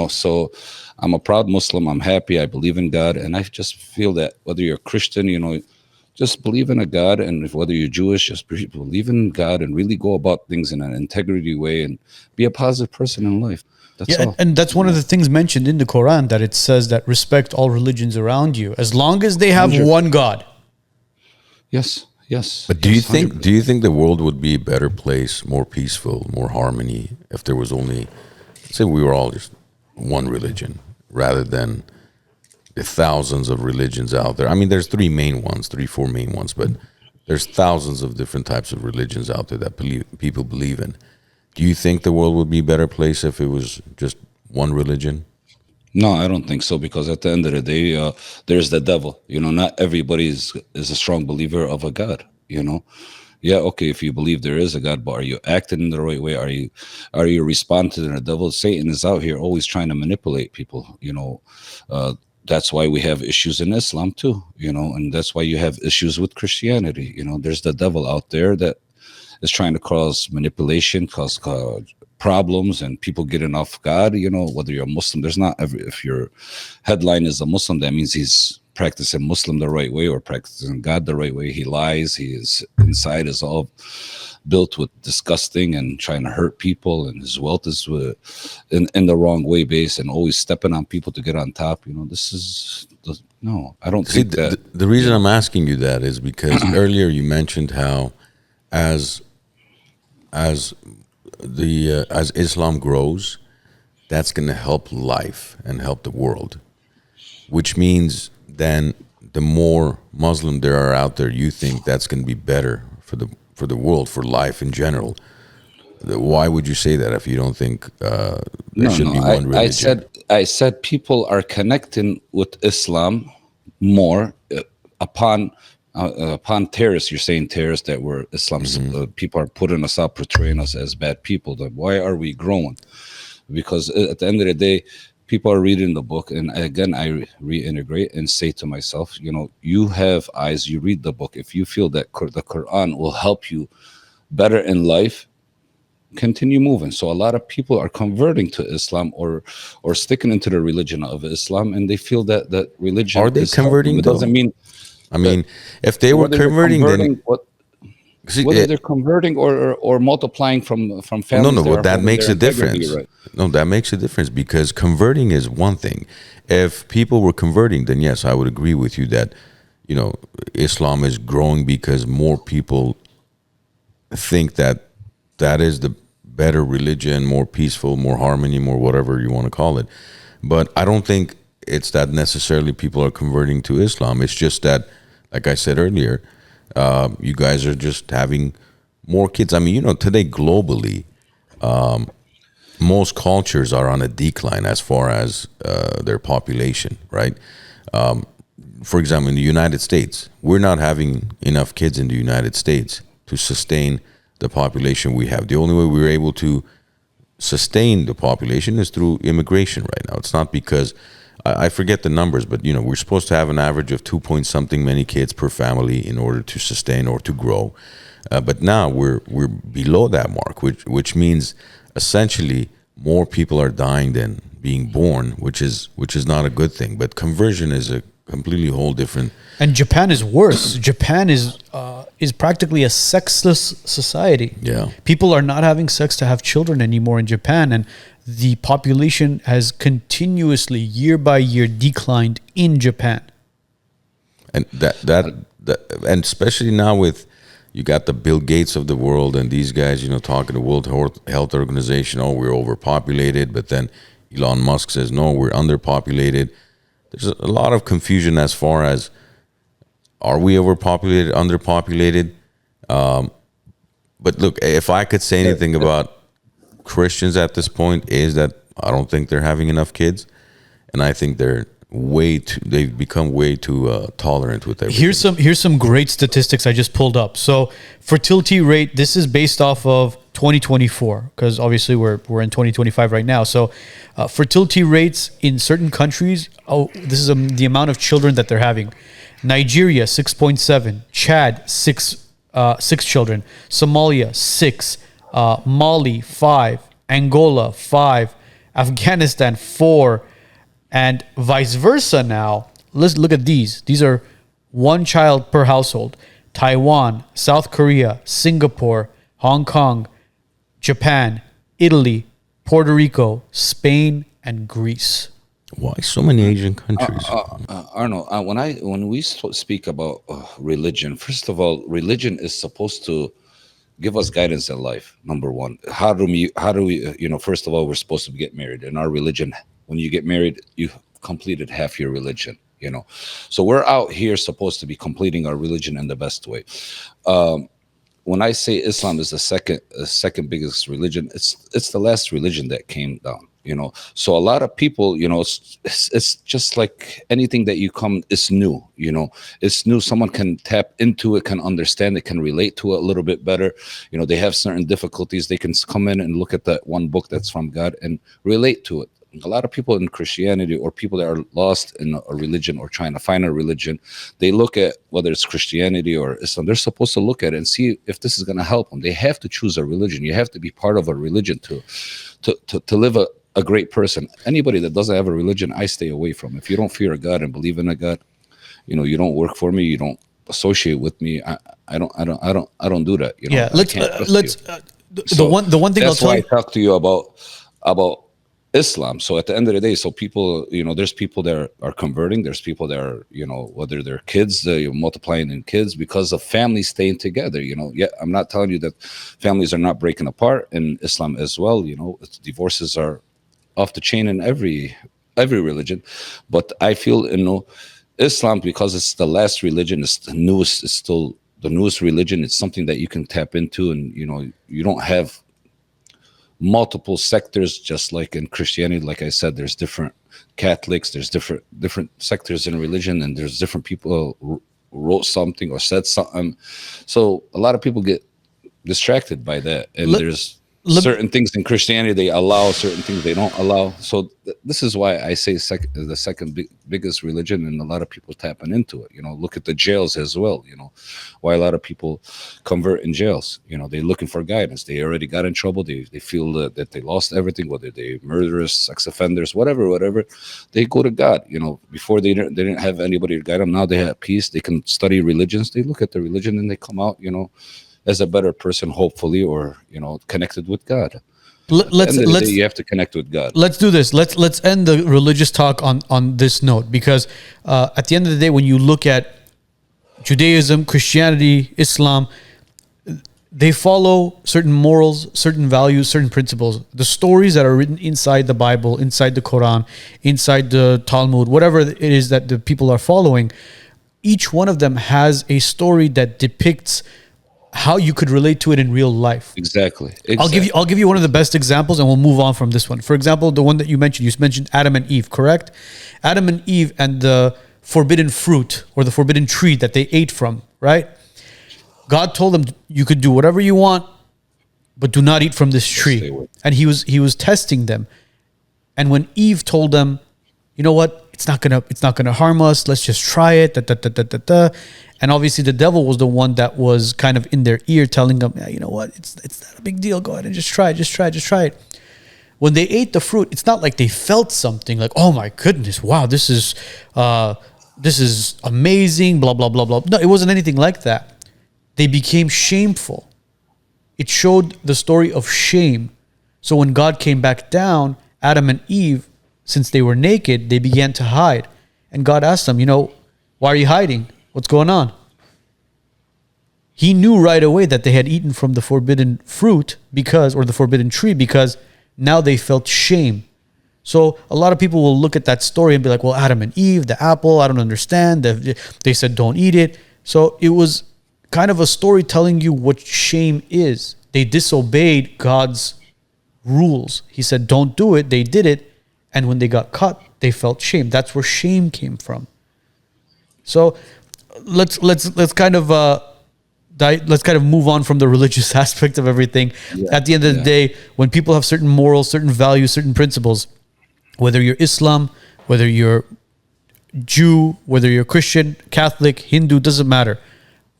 So I'm a proud Muslim. I'm happy. I believe in God, and I just feel that whether you're a Christian, just believe in a God, and whether you're Jewish, just believe in God and really go about things in an integrity way and be a positive person in life. That's all. And that's one of the things mentioned in the Quran, that it says that respect all religions around you as long as they have 100. one God. Yes. But do you think the world would be a better place, more peaceful, more harmony, if there was only, say, we were all just one religion rather than the thousands of religions out there? I mean, there's 4 main ones, but there's thousands of different types of religions out there that people believe in. Do you think the world would be a better place if it was just one religion? No, I don't think so, because at the end of the day, there's the devil. Not everybody is a strong believer of a God. Yeah, okay, if you believe there is a God, but are you acting in the right way? Are you responding to the devil? Satan is out here always trying to manipulate people. That's why we have issues in Islam too. And that's why you have issues with Christianity. There's the devil out there that is trying to cause manipulation, cause problems, and people getting off God. Whether you're a Muslim, if your headline is a Muslim, that means he's practicing Muslim the right way or practicing God the right way. He lies. His inside is all built with disgusting and trying to hurt people, and his wealth is in the wrong way base and always stepping on people to get on top. No, I don't think that. The reason I'm asking you that is because earlier you mentioned how as Islam grows, that's going to help life and help the world, which means then the more Muslim there are out there, you think that's going to be better for the world, for life in general. Why would you say that if you don't think there should be one religion? I said people are connecting with Islam more upon terrorists. You're saying terrorists that were Islam's people are putting us out, portraying us as bad people. Then why are we growing? Because at the end of the day, people are reading the book, and again, I reintegrate and say to myself, you have eyes, you read the book. If you feel that the Quran will help you better in life, continue moving. So a lot of people are converting to Islam or sticking into the religion of Islam, and they feel that religion. Are they converting? It doesn't mean. I mean, if they were converting, then whether they're converting or multiplying from families. No, but that makes a difference. Right. No, that makes a difference, because converting is one thing. If people were converting, then yes, I would agree with you that Islam is growing because more people think that is the better religion, more peaceful, more harmony, more whatever you want to call it. But I don't think it's that necessarily people are converting to Islam. It's just that, like I said earlier, you guys are just having more kids. I mean, today globally, most cultures are on a decline as far as their population, right? For example, in the United States, we're not having enough kids in the United States to sustain the population we have. The only way we're able to sustain the population is through immigration right now. It's not because I forget the numbers, but we're supposed to have an average of 2-point-something many kids per family in order to sustain or to grow. But now we're below that mark, which means essentially more people are dying than being born, which is not a good thing. But conversion is a completely whole different. And Japan is worse. Japan is practically a sexless society. Yeah, people are not having sex to have children anymore in Japan, and the population has continuously, year by year, declined in Japan. And that and especially now with, you got the Bill Gates of the world and these guys, talking to World Health Organization, we're overpopulated, but then Elon Musk says, no, we're underpopulated. There's a lot of confusion as far as, are we overpopulated, underpopulated? But look, if I could say anything about Christians at this point, is that I don't think they're having enough kids, and I think they're they've become way too tolerant with everything. Here's some great statistics I just pulled up. So fertility rate, this is based off of 2024, because obviously we're in 2025 right now. So fertility rates in certain countries, this is the amount of children that they're having. Nigeria 6.7, Chad 6 children, Somalia 6, Mali 5, Angola 5, Afghanistan 4, and vice versa. Now let's look at these. These are 1 child per household. Taiwan, South Korea, Singapore, Hong Kong, Japan, Italy, Puerto Rico, Spain, and Greece. Why so many Asian countries? Arnold, when we speak about religion, first of all, religion is supposed to give us guidance in life. Number one, how do we, first of all, we're supposed to get married. In our religion, when you get married, you completed half your religion, So we're out here supposed to be completing our religion in the best way. When I say Islam is the second biggest religion, it's the last religion that came down. So a lot of people, it's just like anything that it's new, it's new. Someone can tap into it, can understand it, can relate to it a little bit better. They have certain difficulties. They can come in and look at that one book that's from God and relate to it. A lot of people in Christianity, or people that are lost in a religion or trying to find a religion, they look at whether it's Christianity or Islam. They're supposed to look at it and see if this is going to help them. They have to choose a religion. You have to be part of a religion to live a great person. Anybody that doesn't have a religion, I stay away from. If you don't fear a God and believe in a God, you don't work for me. You don't associate with me. I don't do that. Yeah. The one thing I'll tell you. That's why I talk to you about Islam. So at the end of the day, so people, there's people that are converting. There's people that are, whether they're kids, multiplying in kids because of families staying together. Yeah, I'm not telling you that families are not breaking apart in Islam as well. Divorces are off the chain in every religion, but I feel Islam, because it's the last religion, it's the newest. It's still the newest religion. It's something that you can tap into, and you don't have multiple sectors, just like in Christianity. Like I said, there's different Catholics, there's different sectors in religion, and there's different people who wrote something or said something. So a lot of people get distracted by that, and there's certain things in Christianity they allow, certain things they don't allow. So this is why I say the second biggest religion, and a lot of people tapping into it. Look at the jails as well. Why a lot of people convert in jails. They're looking for guidance. They already got in trouble. They feel that they lost everything, whether they murderers, sex offenders, whatever. They go to God. Before they didn't have anybody to guide them. Now they have peace. They can study religions. They look at the religion and they come out, as a better person, hopefully, or connected with God. You have to connect with God. Let's do this. Let's end the religious talk on this note, because at the end of the day, when you look at Judaism, Christianity, Islam, they follow certain morals, certain values, certain principles. The stories that are written inside the Bible, inside the Quran, inside the Talmud, whatever it is that the people are following, each one of them has a story that depicts how you could relate to it in real life. Exactly. I'll give you one of the best examples, and we'll move on from this one. For example, the one that you mentioned Adam and Eve, correct? Adam and Eve and the forbidden fruit, or the forbidden tree that they ate from, right? God told them you could do whatever you want, but do not eat from this tree. And he was testing them. And when Eve told them, you know what, it's not gonna harm us, let's just try it. And obviously the devil was the one that was kind of in their ear telling them, yeah, you know what, it's not a big deal, go ahead and just try it. When they ate the fruit, it's not like they felt something like, oh my goodness, wow, this is amazing, blah blah blah blah. No, it wasn't anything like that. They became shameful. It showed the story of shame. So when God came back down, Adam and Eve, since they were naked, they began to hide. And God asked them, why are you hiding? What's going on? He knew right away that they had eaten from the forbidden fruit or the forbidden tree, because now they felt shame. So a lot of people will look at that story and be like, well, Adam and Eve, the apple, I don't understand. They said don't eat it. So it was kind of a story telling you what shame is. They disobeyed God's rules. He said don't do it. They did it. And when they got caught, they felt shame. That's where shame came from. So let's kind of move on from the religious aspect of everything. Yeah. At the end of the day, when people have certain morals, certain values, certain principles, whether you're Islam, whether you're Jew, whether you're Christian, Catholic, Hindu, doesn't matter.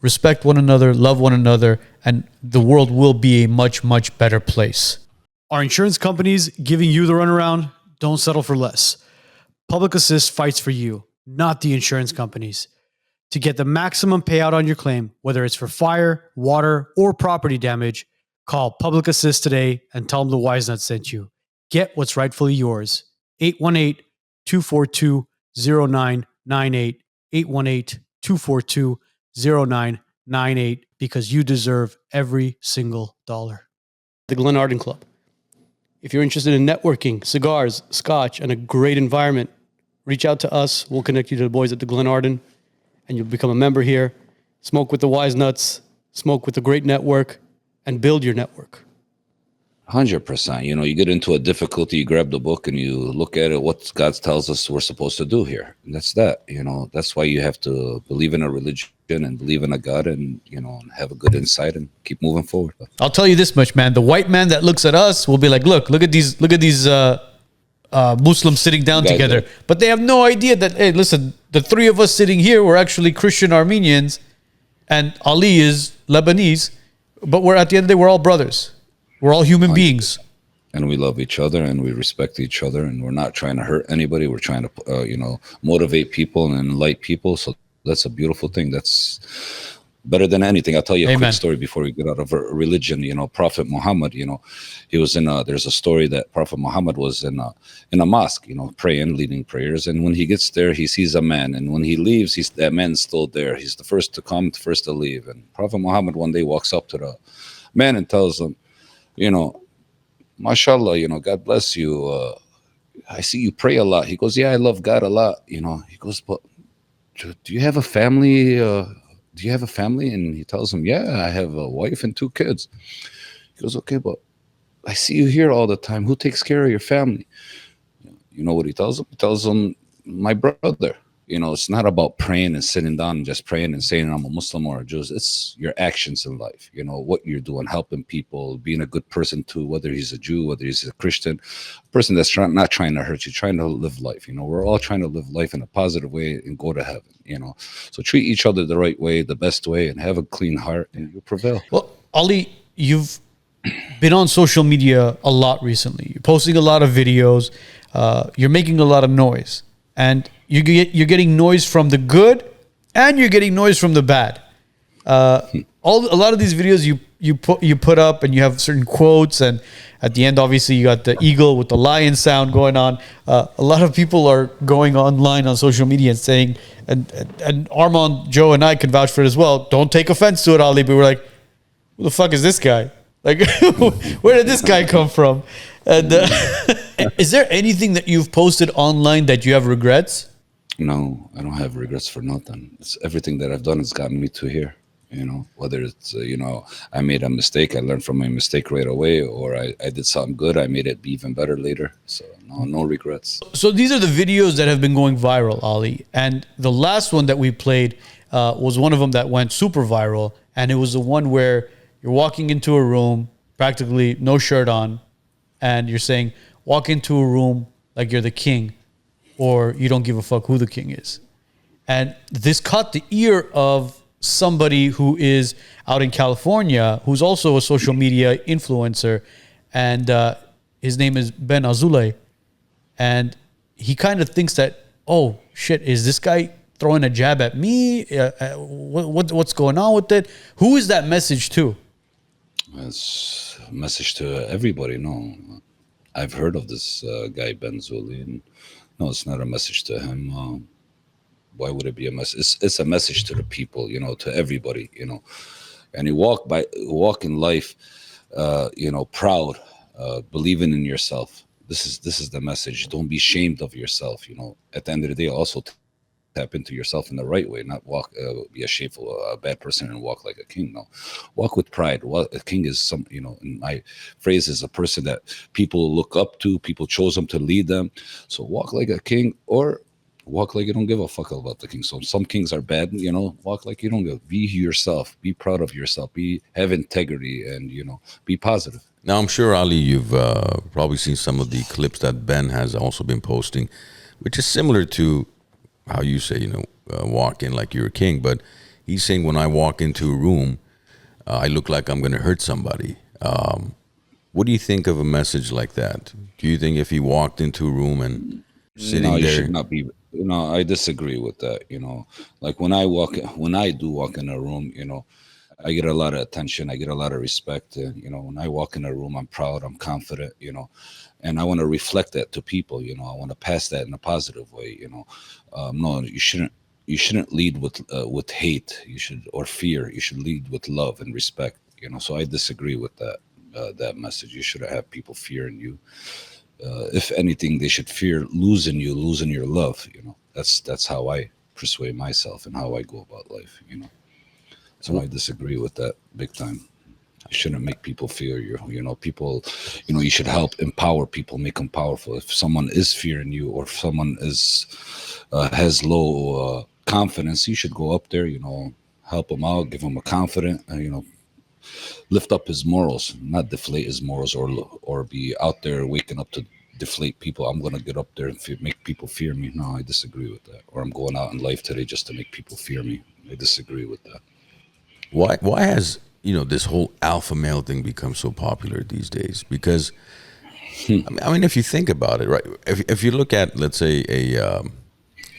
Respect one another, love one another, and the world will be a much, much better place. Are insurance companies giving you the runaround? Don't settle for less. Public Assist fights for you, not the insurance companies. To get the maximum payout on your claim, whether it's for fire, water, or property damage, call Public Assist today and tell them the Wisenuts sent you. Get what's rightfully yours. 818-242-0998. 818-242-0998, because you deserve every single dollar. The Glen Arden Club. If you're interested in networking, cigars, scotch, and a great environment, reach out to us. We'll connect you to the boys at the Glen Arden, and you'll become a member here. Smoke with the Wisenuts, smoke with a great network, and build your network. 100%. You get into a difficulty, you grab the book and you look at it, what God tells us we're supposed to do here. And that's that. That's why you have to believe in a religion and believe in a God and, and have a good insight and keep moving forward. I'll tell you this much, man. The white man that looks at us will be like, look at these Muslims sitting down together. But they have no idea that, hey, listen, the three of us sitting here, we're actually Christian Armenians, and Ali is Lebanese, but we're at the end of the day, we're all brothers. We're all human beings. And we love each other and we respect each other, and we're not trying to hurt anybody. We're trying to, motivate people and enlighten people. So that's a beautiful thing. That's better than anything. I'll tell you a quick story before we get out of religion. Prophet Muhammad, he was there's a story that Prophet Muhammad was in a mosque, praying, leading prayers. And when he gets there, he sees a man. And when he leaves, that man's still there. He's the first to come, the first to leave. And Prophet Muhammad one day walks up to the man and tells him, mashallah, God bless you. I see you pray a lot. He goes, yeah, I love God a lot. He goes, but do you have a family? Do you have a family? And he tells him, yeah, I have a wife and 2 kids. He goes, okay, but I see you here all the time. Who takes care of your family? You know what he tells him? He tells him, my brother. It's not about praying and sitting down and just praying and saying I'm a Muslim or a Jew. It's your actions in life, what you're doing, helping people, being a good person too, whether he's a Jew, whether he's a Christian, person that's not trying to hurt you, trying to live life. We're all trying to live life in a positive way and go to heaven, So treat each other the right way, the best way, and have a clean heart, and you'll prevail. Well, Ali, you've been on social media a lot recently. You're posting a lot of videos. You're making a lot of noise. And you're getting noise from the good, and you're getting noise from the bad. A lot of these videos you put up, and you have certain quotes, and at the end, obviously, you got the eagle with the lion sound going on. A lot of people are going online on social media and saying, and Arman, Joe, and I can vouch for it as well. Don't take offense to it, Ali, but we're like, who the fuck is this guy? Like, where did this guy come from? And is there anything that you've posted online that you have regrets? No, I don't have regrets for nothing. It's everything that I've done has gotten me to here. Whether it's, I made a mistake, I learned from my mistake right away, or I did something good, I made it be even better later. So no regrets. So these are the videos that have been going viral, Ali. And the last one that we played was one of them that went super viral. And it was the one where you're walking into a room, practically no shirt on, and you're saying, walk into a room like you're the king, or you don't give a fuck who the king is. And this caught the ear of somebody who is out in California, who's also a social media influencer, and his name is Ben Azulay. And he kind of thinks that, oh, shit, is this guy throwing a jab at me? What's going on with it? Who is that message to? It's a message to everybody. No, I've heard of this guy Ben Zuli, and no, it's not a message to him. Why would it be a message? It's a message to the people, to everybody, And you walk in life, proud, believing in yourself. This is the message. Don't be ashamed of yourself. At the end of the day, also tap into yourself in the right way, not walk, be a shameful, bad person and walk like a king. No, walk with pride. A king is some, in my phrase, is a person that people look up to, people chose them to lead them. So walk like a king, or walk like you don't give a fuck about the king. So some kings are bad, walk like you don't give. Be yourself, be proud of yourself, have integrity, and, be positive. Now, I'm sure, Ali, you've probably seen some of the clips that Ben has also been posting, which is similar to how you say, walk in like you're a king. But he's saying, when I walk into a room, I look like I'm going to hurt somebody. What do you think of a message like that? Do you think if he walked into a room and sitting you there, should not be. I disagree with that. Like when I do walk in a room, I get a lot of attention. I get a lot of respect. When I walk in a room, I'm proud, I'm confident, and I want to reflect that to people. I want to pass that in a positive way. No, you shouldn't lead with hate. Or fear. You should lead with love and respect. So I disagree with that message. You shouldn't have people fearing you. If anything, they should fear losing your love. That's how I persuade myself and how I go about life. So I disagree with that big time. You shouldn't make people fear you. People, you should help empower people, make them powerful. If someone is fearing you, or if someone has low confidence, you should go up there, help them out, give them a confidence, lift up his morals, not deflate his morals, or be out there waking up to deflate people. I'm going to get up there and make people fear me. No, I disagree with that. Or I'm going out in life today just to make people fear me. I disagree with that. why has this whole alpha male thing become so popular these days? Because I mean, if you think about it, right? If you look at, let's say,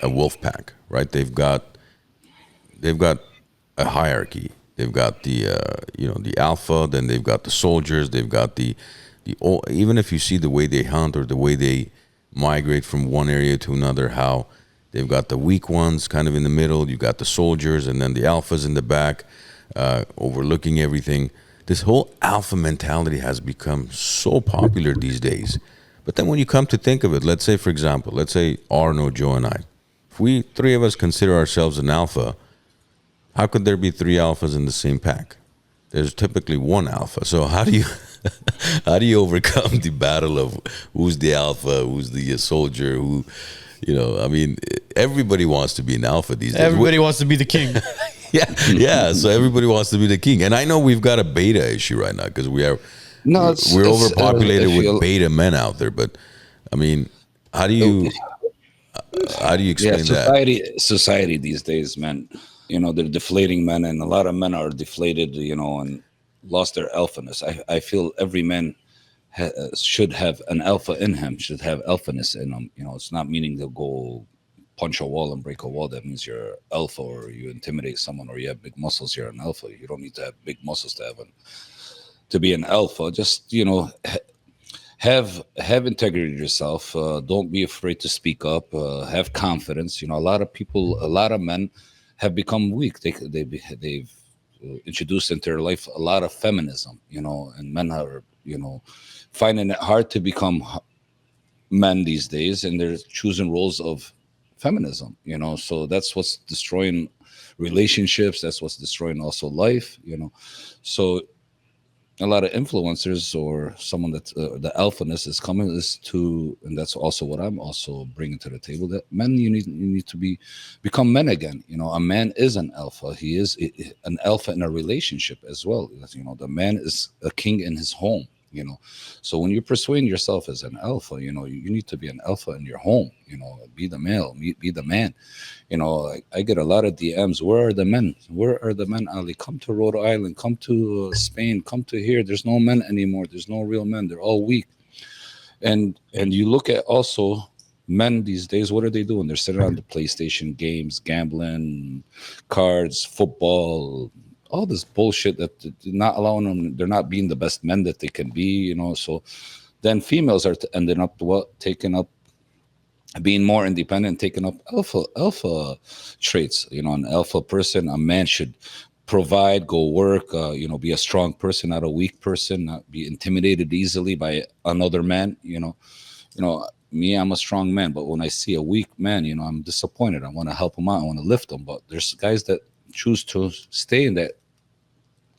a wolf pack, right? They've got a hierarchy. They've got the alpha, then they've got the soldiers, they've got the even if you see the way they hunt or the way they migrate from one area to another, how they've got the weak ones kind of in the middle, you got the soldiers, and then the alphas in the back, overlooking everything. This whole alpha mentality has become so popular these days. But then when you come to think of it, let's say, for example, Arno, Joe, and I, if we three of us consider ourselves an alpha, how could there be three alphas in the same pack? There's typically one alpha. So how do you overcome the battle of who's the alpha, who's the soldier, who, I mean, everybody wants to be an alpha these days. Everybody wants to be the king. Yeah. So everybody wants to be the king, and I know we've got a beta issue right now because we're overpopulated with beta men out there. But I mean, how do you explain that? Society these days, man. They're deflating men, and a lot of men are deflated, and lost their alphaness. I feel every man should have an alpha in him, should have alphaness in him. It's not meaning they'll go punch a wall and break a wall. That means you're alpha, or you intimidate someone, or you have big muscles. You're an alpha. You don't need to have big muscles to be an alpha. Just, have integrity to yourself. Don't be afraid to speak up. Have confidence. A lot of men have become weak. They've introduced into their life a lot of feminism, and men are, finding it hard to become men these days, and they're choosing roles of feminism, so that's what's destroying relationships. That's what's destroying also life, so a lot of influencers, or someone that the alphaness is coming and that's also what I'm also bringing to the table, that men, you need to become men again. A man is an alpha. He is an alpha in a relationship as well. The man is a king in his home. So when you're persuading yourself as an alpha, you need to be an alpha in your home. Be the male, be the man. I get a lot of DMs. Where are the men? Where are the men, Ali? Come to Rhode Island, come to Spain, come to here. There's no men anymore. There's no real men. They're all weak. And you look at also men these days, what are they doing? They're sitting on the PlayStation games, gambling, cards, football, all this bullshit that not allowing them. They're not being the best men that they can be, So then females are ending up taking up, being more independent, taking up alpha traits. An alpha person, a man should provide, go work, be a strong person, not a weak person, not be intimidated easily by another man. me, I'm a strong man, but when I see a weak man, you know, I'm disappointed. I want to help him out. I want to lift him. But there's guys that choose to stay in that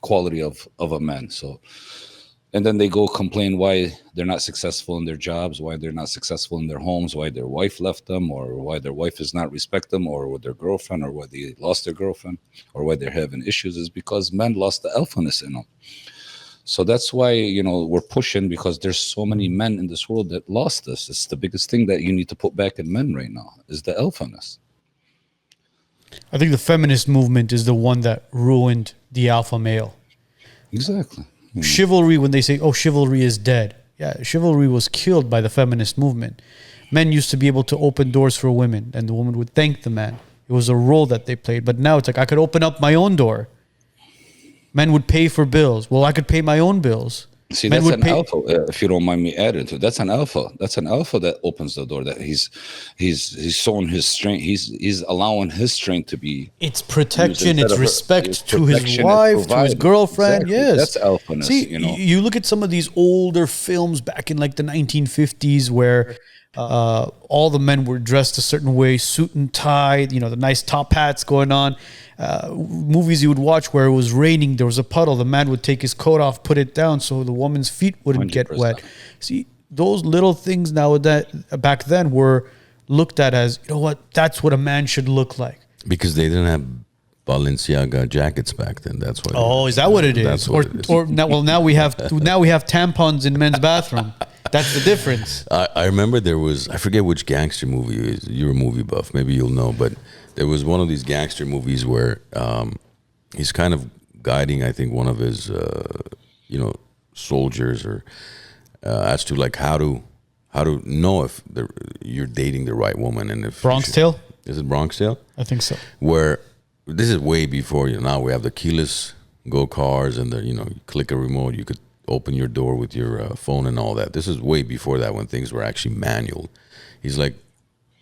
quality of a man. So, and then they go complain why they're not successful in their jobs, why they're not successful in their homes, why their wife left them, or why their wife does not respect them, or with their girlfriend, or why they lost their girlfriend, or why they're having issues, is because men lost the alphaness in them. So that's why, you know, we're pushing, because there's so many men in this world that lost this. It's the biggest thing that you need to put back in men right now, is the alphaness. I think the feminist movement is the one that ruined the alpha male. Exactly. Chivalry, when they say, oh, chivalry is dead. Yeah, chivalry was killed by the feminist movement. Men used to be able to open doors for women, and the woman would thank the man. It was a role that they played. But now it's like, I could open up my own door. Men would pay for bills. Well, I could pay my own bills. See, Men that's would an alpha, if you don't mind me adding to it. That's an alpha. That's an alpha that opens the door. That he's showing his strength. He's allowing his strength to be. It's protection. It's respect to his wife, to his girlfriend. Exactly. Yes, that's alphaness. See, you know, you look at some of these older films back in like the 1950s, where all the men were dressed a certain way, suit and tie. You know, the nice top hats going on. Movies you would watch where it was raining, there was a puddle, the man would take his coat off, put it down so the woman's feet wouldn't 100%. Get wet. See, those little things now that back then were looked at as, you know what, that's what a man should look like. Because they didn't have Balenciaga jackets back then. That's what. Oh, is that what it is? That's what it is. Or now we have tampons in men's bathroom. That's the difference. I remember there was, I forget which gangster movie it is. You're a movie buff, maybe you'll know, but there was one of these gangster movies where he's kind of guiding, I think, one of his, soldiers, or as to like how to know if you're dating the right woman, and if Bronx Tale. Is it Bronx Tale? I think so. Where this is way before, now we have the keyless go cars, and you click a remote, you could open your door with your phone and all that. This is way before that, when things were actually manual. He's like,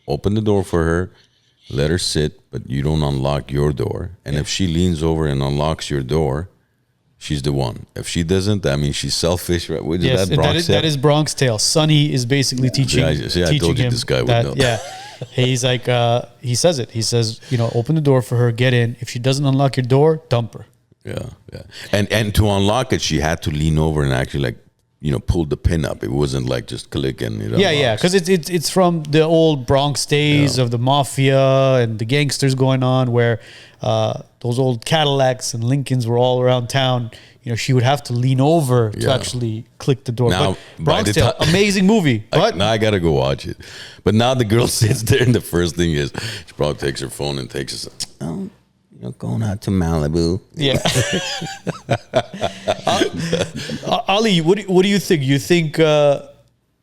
open the door for her. Let her sit, but you don't unlock your door. And if she leans over and unlocks your door, she's the one. If she doesn't, that means she's selfish. Right? Yes, that is Bronx Tale. Sonny is basically teaching. I told you this guy would know. Yeah, he's like, he says it. He says, open the door for her, get in. If she doesn't unlock your door, dump her. Yeah. And to unlock it, she had to lean over and actually pulled the pin up. It wasn't like just click and Yeah, because it's from the old Bronx days of the mafia and the gangsters going on, where those old Cadillacs and Lincolns were all around town. She would have to lean over to actually click the door. Now, but Bronx Tale, amazing movie. But now I gotta go watch it. But now the girl sits there, and the first thing is she probably takes her phone and takes it. Oh, you're going out to Malibu. Yeah. Ali, what do you think? You think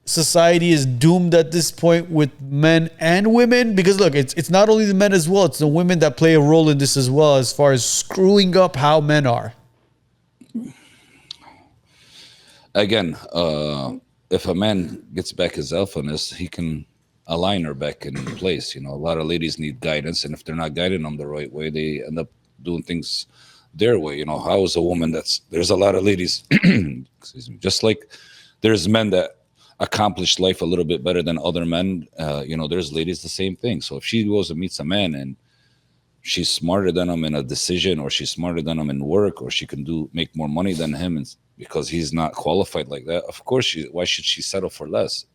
society is doomed at this point with men and women? Because look, it's not only the men as well, it's the women that play a role in this as well, as far as screwing up how men are. Again, if a man gets back his alphaness, he can align her back in place. A lot of ladies need guidance, and if they're not guiding them the right way, they end up doing things their way. How is a woman there's a lot of ladies, excuse me, just like there's men that accomplish life a little bit better than other men, there's ladies the same thing. So if she goes and meets a man and she's smarter than him in a decision, or she's smarter than him in work, or she can make more money than him, and because he's not qualified like that, of course why should she settle for less?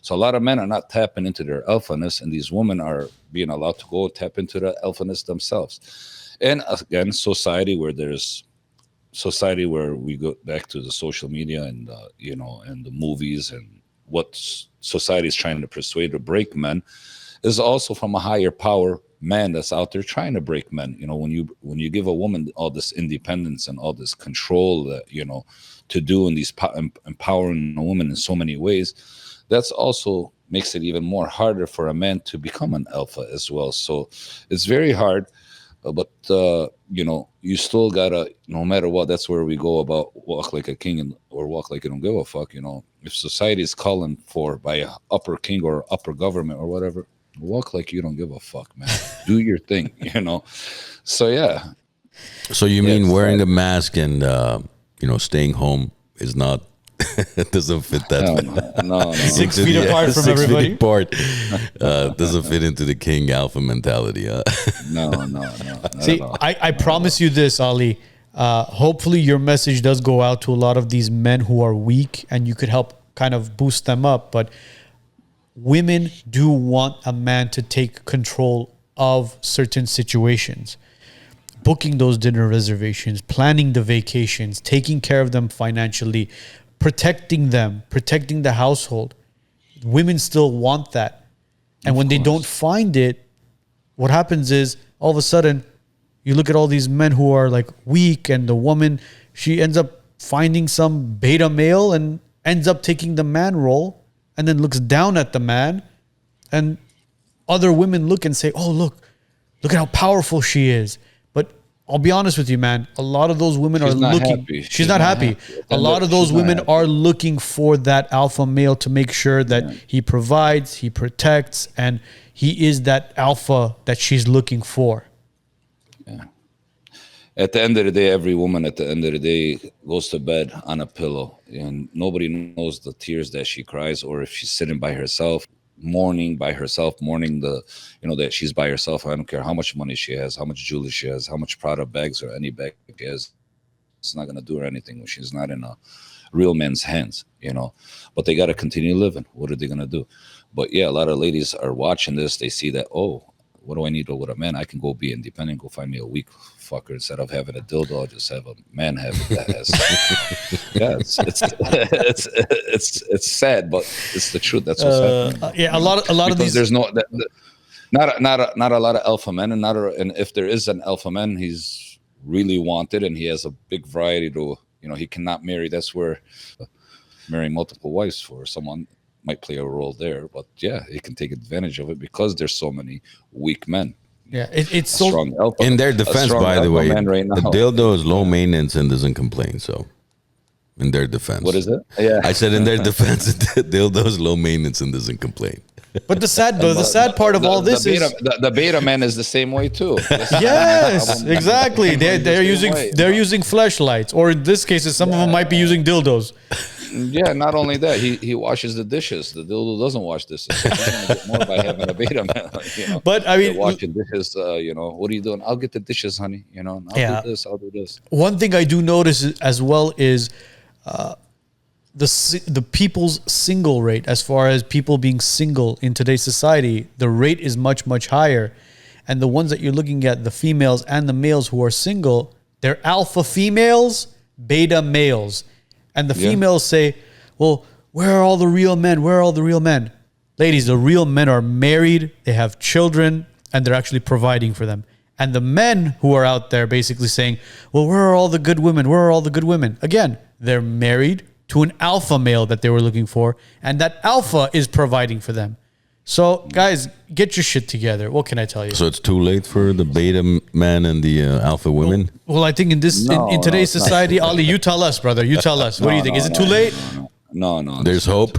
So a lot of men are not tapping into their alphaness, and these women are being allowed to go tap into the alphaness themselves. And again, society where we go back to the social media and and the movies, and what society is trying to persuade to break men is also from a higher power man that's out there trying to break men. When you give a woman all this independence and all this control that to do, and these empowering a woman in so many ways, that's also makes it even more harder for a man to become an alpha as well. So it's very hard, but you still gotta, no matter what, that's where we go about walk like a king or walk like you don't give a fuck. If society is calling for by a upper king or upper government or whatever, walk like you don't give a fuck, man. Do your thing, So yeah. So you mean wearing a mask and staying home is not It doesn't fit that. No. 6 feet apart from 6 everybody. feet apart. Doesn't fit into the king alpha mentality. No. See, I promise you this, Ali. Hopefully your message does go out to a lot of these men who are weak and you could help kind of boost them up. But women do want a man to take control of certain situations. Booking those dinner reservations, planning the vacations, taking care of them financially, protecting them, protecting the household. Women still want that. And when they don't find it, what happens is all of a sudden you look at all these men who are like weak, and the woman, she ends up finding some beta male and ends up taking the man role and then looks down at the man, and other women look and say, oh, look at how powerful she is. But I'll be honest with you, man, a lot of those women She's are not looking. happy. She's not happy. A lot of those women are looking for that alpha male to make sure that he provides, he protects, and he is that alpha that she's looking for. Yeah. At the end of the day, every woman at the end of the day goes to bed on a pillow, and nobody knows the tears that she cries, or if she's sitting by herself, mourning the, that she's by herself. I don't care how much money she has, how much jewelry she has, how much Prada bags or any bag she has. It's not going to do her anything when she's not in a real man's hands, But they got to continue living. What are they going to do? But yeah, a lot of ladies are watching this. They see that, oh, what do I need with a man? I can go be independent, go find me a weak fucker. Instead of having a dildo, I'll just have a man have it that has. Yeah, it's sad, but it's the truth. That's what's happening. Yeah, a lot because of these. There's not a lot of alpha men, and if there is an alpha man, he's really wanted, and he has a big variety to. He cannot marry. That's where marrying multiple wives for someone might play a role there, but yeah, he can take advantage of it because there's so many weak men. Yeah, it's so strong alpha. In their defense, by the way, right now. the dildo is low maintenance and doesn't complain. So, in their defense, what is it? Yeah, I said in their defense, the dildo is low maintenance and doesn't complain. But the sad part of all this is the beta man is the same way too. Yes, exactly. They're using fleshlights, or in this case, some of them might be using dildos. Yeah, not only that, he washes the dishes. The dildo doesn't wash dishes. So he's gonna get more by having a beta man. But I mean, washing dishes. What are you doing? I'll get the dishes, honey. I'll do this. I'll do this. One thing I do notice as well is the people's single rate. As far as people being single in today's society, the rate is much, much higher. And the ones that you're looking at, the females and the males who are single, they're alpha females, beta males. And the females say, well, where are all the real men? Where are all the real men? Ladies, the real men are married, they have children, and they're actually providing for them. And the men who are out there basically saying, well, where are all the good women? Where are all the good women? Again, they're married to an alpha male that they were looking for, and that alpha is providing for them. So, guys, get your shit together. What can I tell you? So it's too late for the beta man and the alpha women? Well, I think in today's society, Ali, you tell us, brother. You tell us. What do you think? Is it too late? No. There's hope?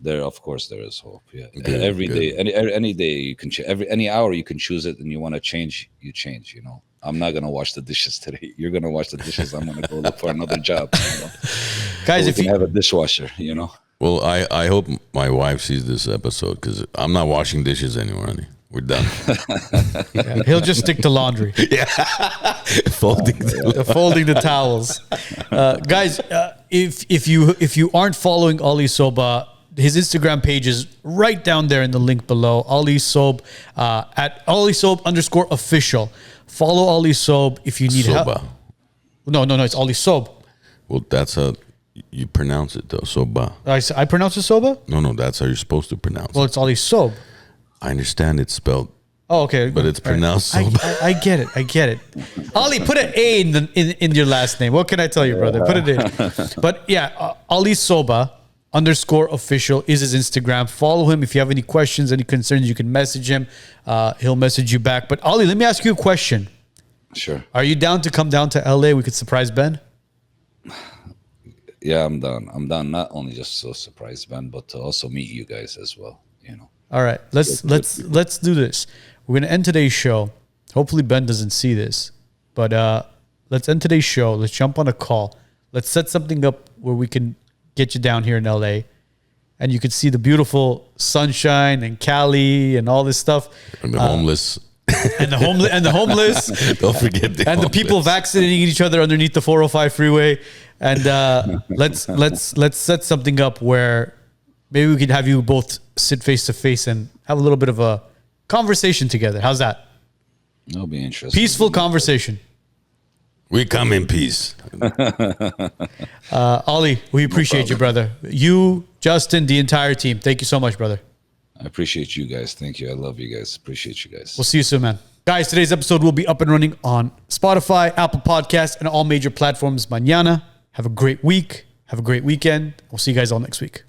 There, of course, there is hope. Yeah, every day, any day you can, any hour you can choose it, and you want to change, you change. I'm not gonna wash the dishes today. You're gonna wash the dishes. I'm gonna go look for another job. Guys, if you have a dishwasher, Well, I hope my wife sees this episode because I'm not washing dishes anymore, honey. We're done. Yeah, he'll just stick to laundry. Yeah, folding the towels. Guys, if you aren't following Ali Sobh, his Instagram page is right down there in the link below. Ali Sobh at Ali Sobh _official. Follow Ali Sobh if you need help. No, it's Ali Sobh. Well, that's how you pronounce it, though. Sobh. I pronounce it Sobh? No, that's how you're supposed to pronounce it. Well, it's Ali Sobh. I understand it's spelled. Oh, okay. But it's pronounced Sobh. I get it. Ali, put an A in your last name. What can I tell you, brother? Put it in. But yeah, Ali Sobh _official is his Instagram. Follow him. If you have any questions, any concerns, you can message him. He'll message you back. But Ali, let me ask you a question. Sure. Are you down to come down to LA? We could surprise Ben. Yeah, I'm down. Not only just to surprise Ben, but to also meet you guys as well. All right, let's do this. We're gonna end today's show. Hopefully Ben doesn't see this, but let's end today's show. Let's jump on a call. Let's set something up where we can get you down here in LA, and you could see the beautiful sunshine and Cali and all this stuff. And the homeless. And the homeless. Don't forget the and the people vaccinating each other underneath the 405 freeway. And let's set something up where maybe we could have you both sit face to face and have a little bit of a conversation together. How's that? That'll be interesting. Peaceful conversation. We come in peace. Ali, we appreciate you, brother. You, Justin, the entire team. Thank you so much, brother. I appreciate you guys. Thank you. I love you guys. Appreciate you guys. We'll see you soon, man. Guys, today's episode will be up and running on Spotify, Apple Podcasts, and all major platforms mañana. Have a great week. Have a great weekend. We'll see you guys all next week.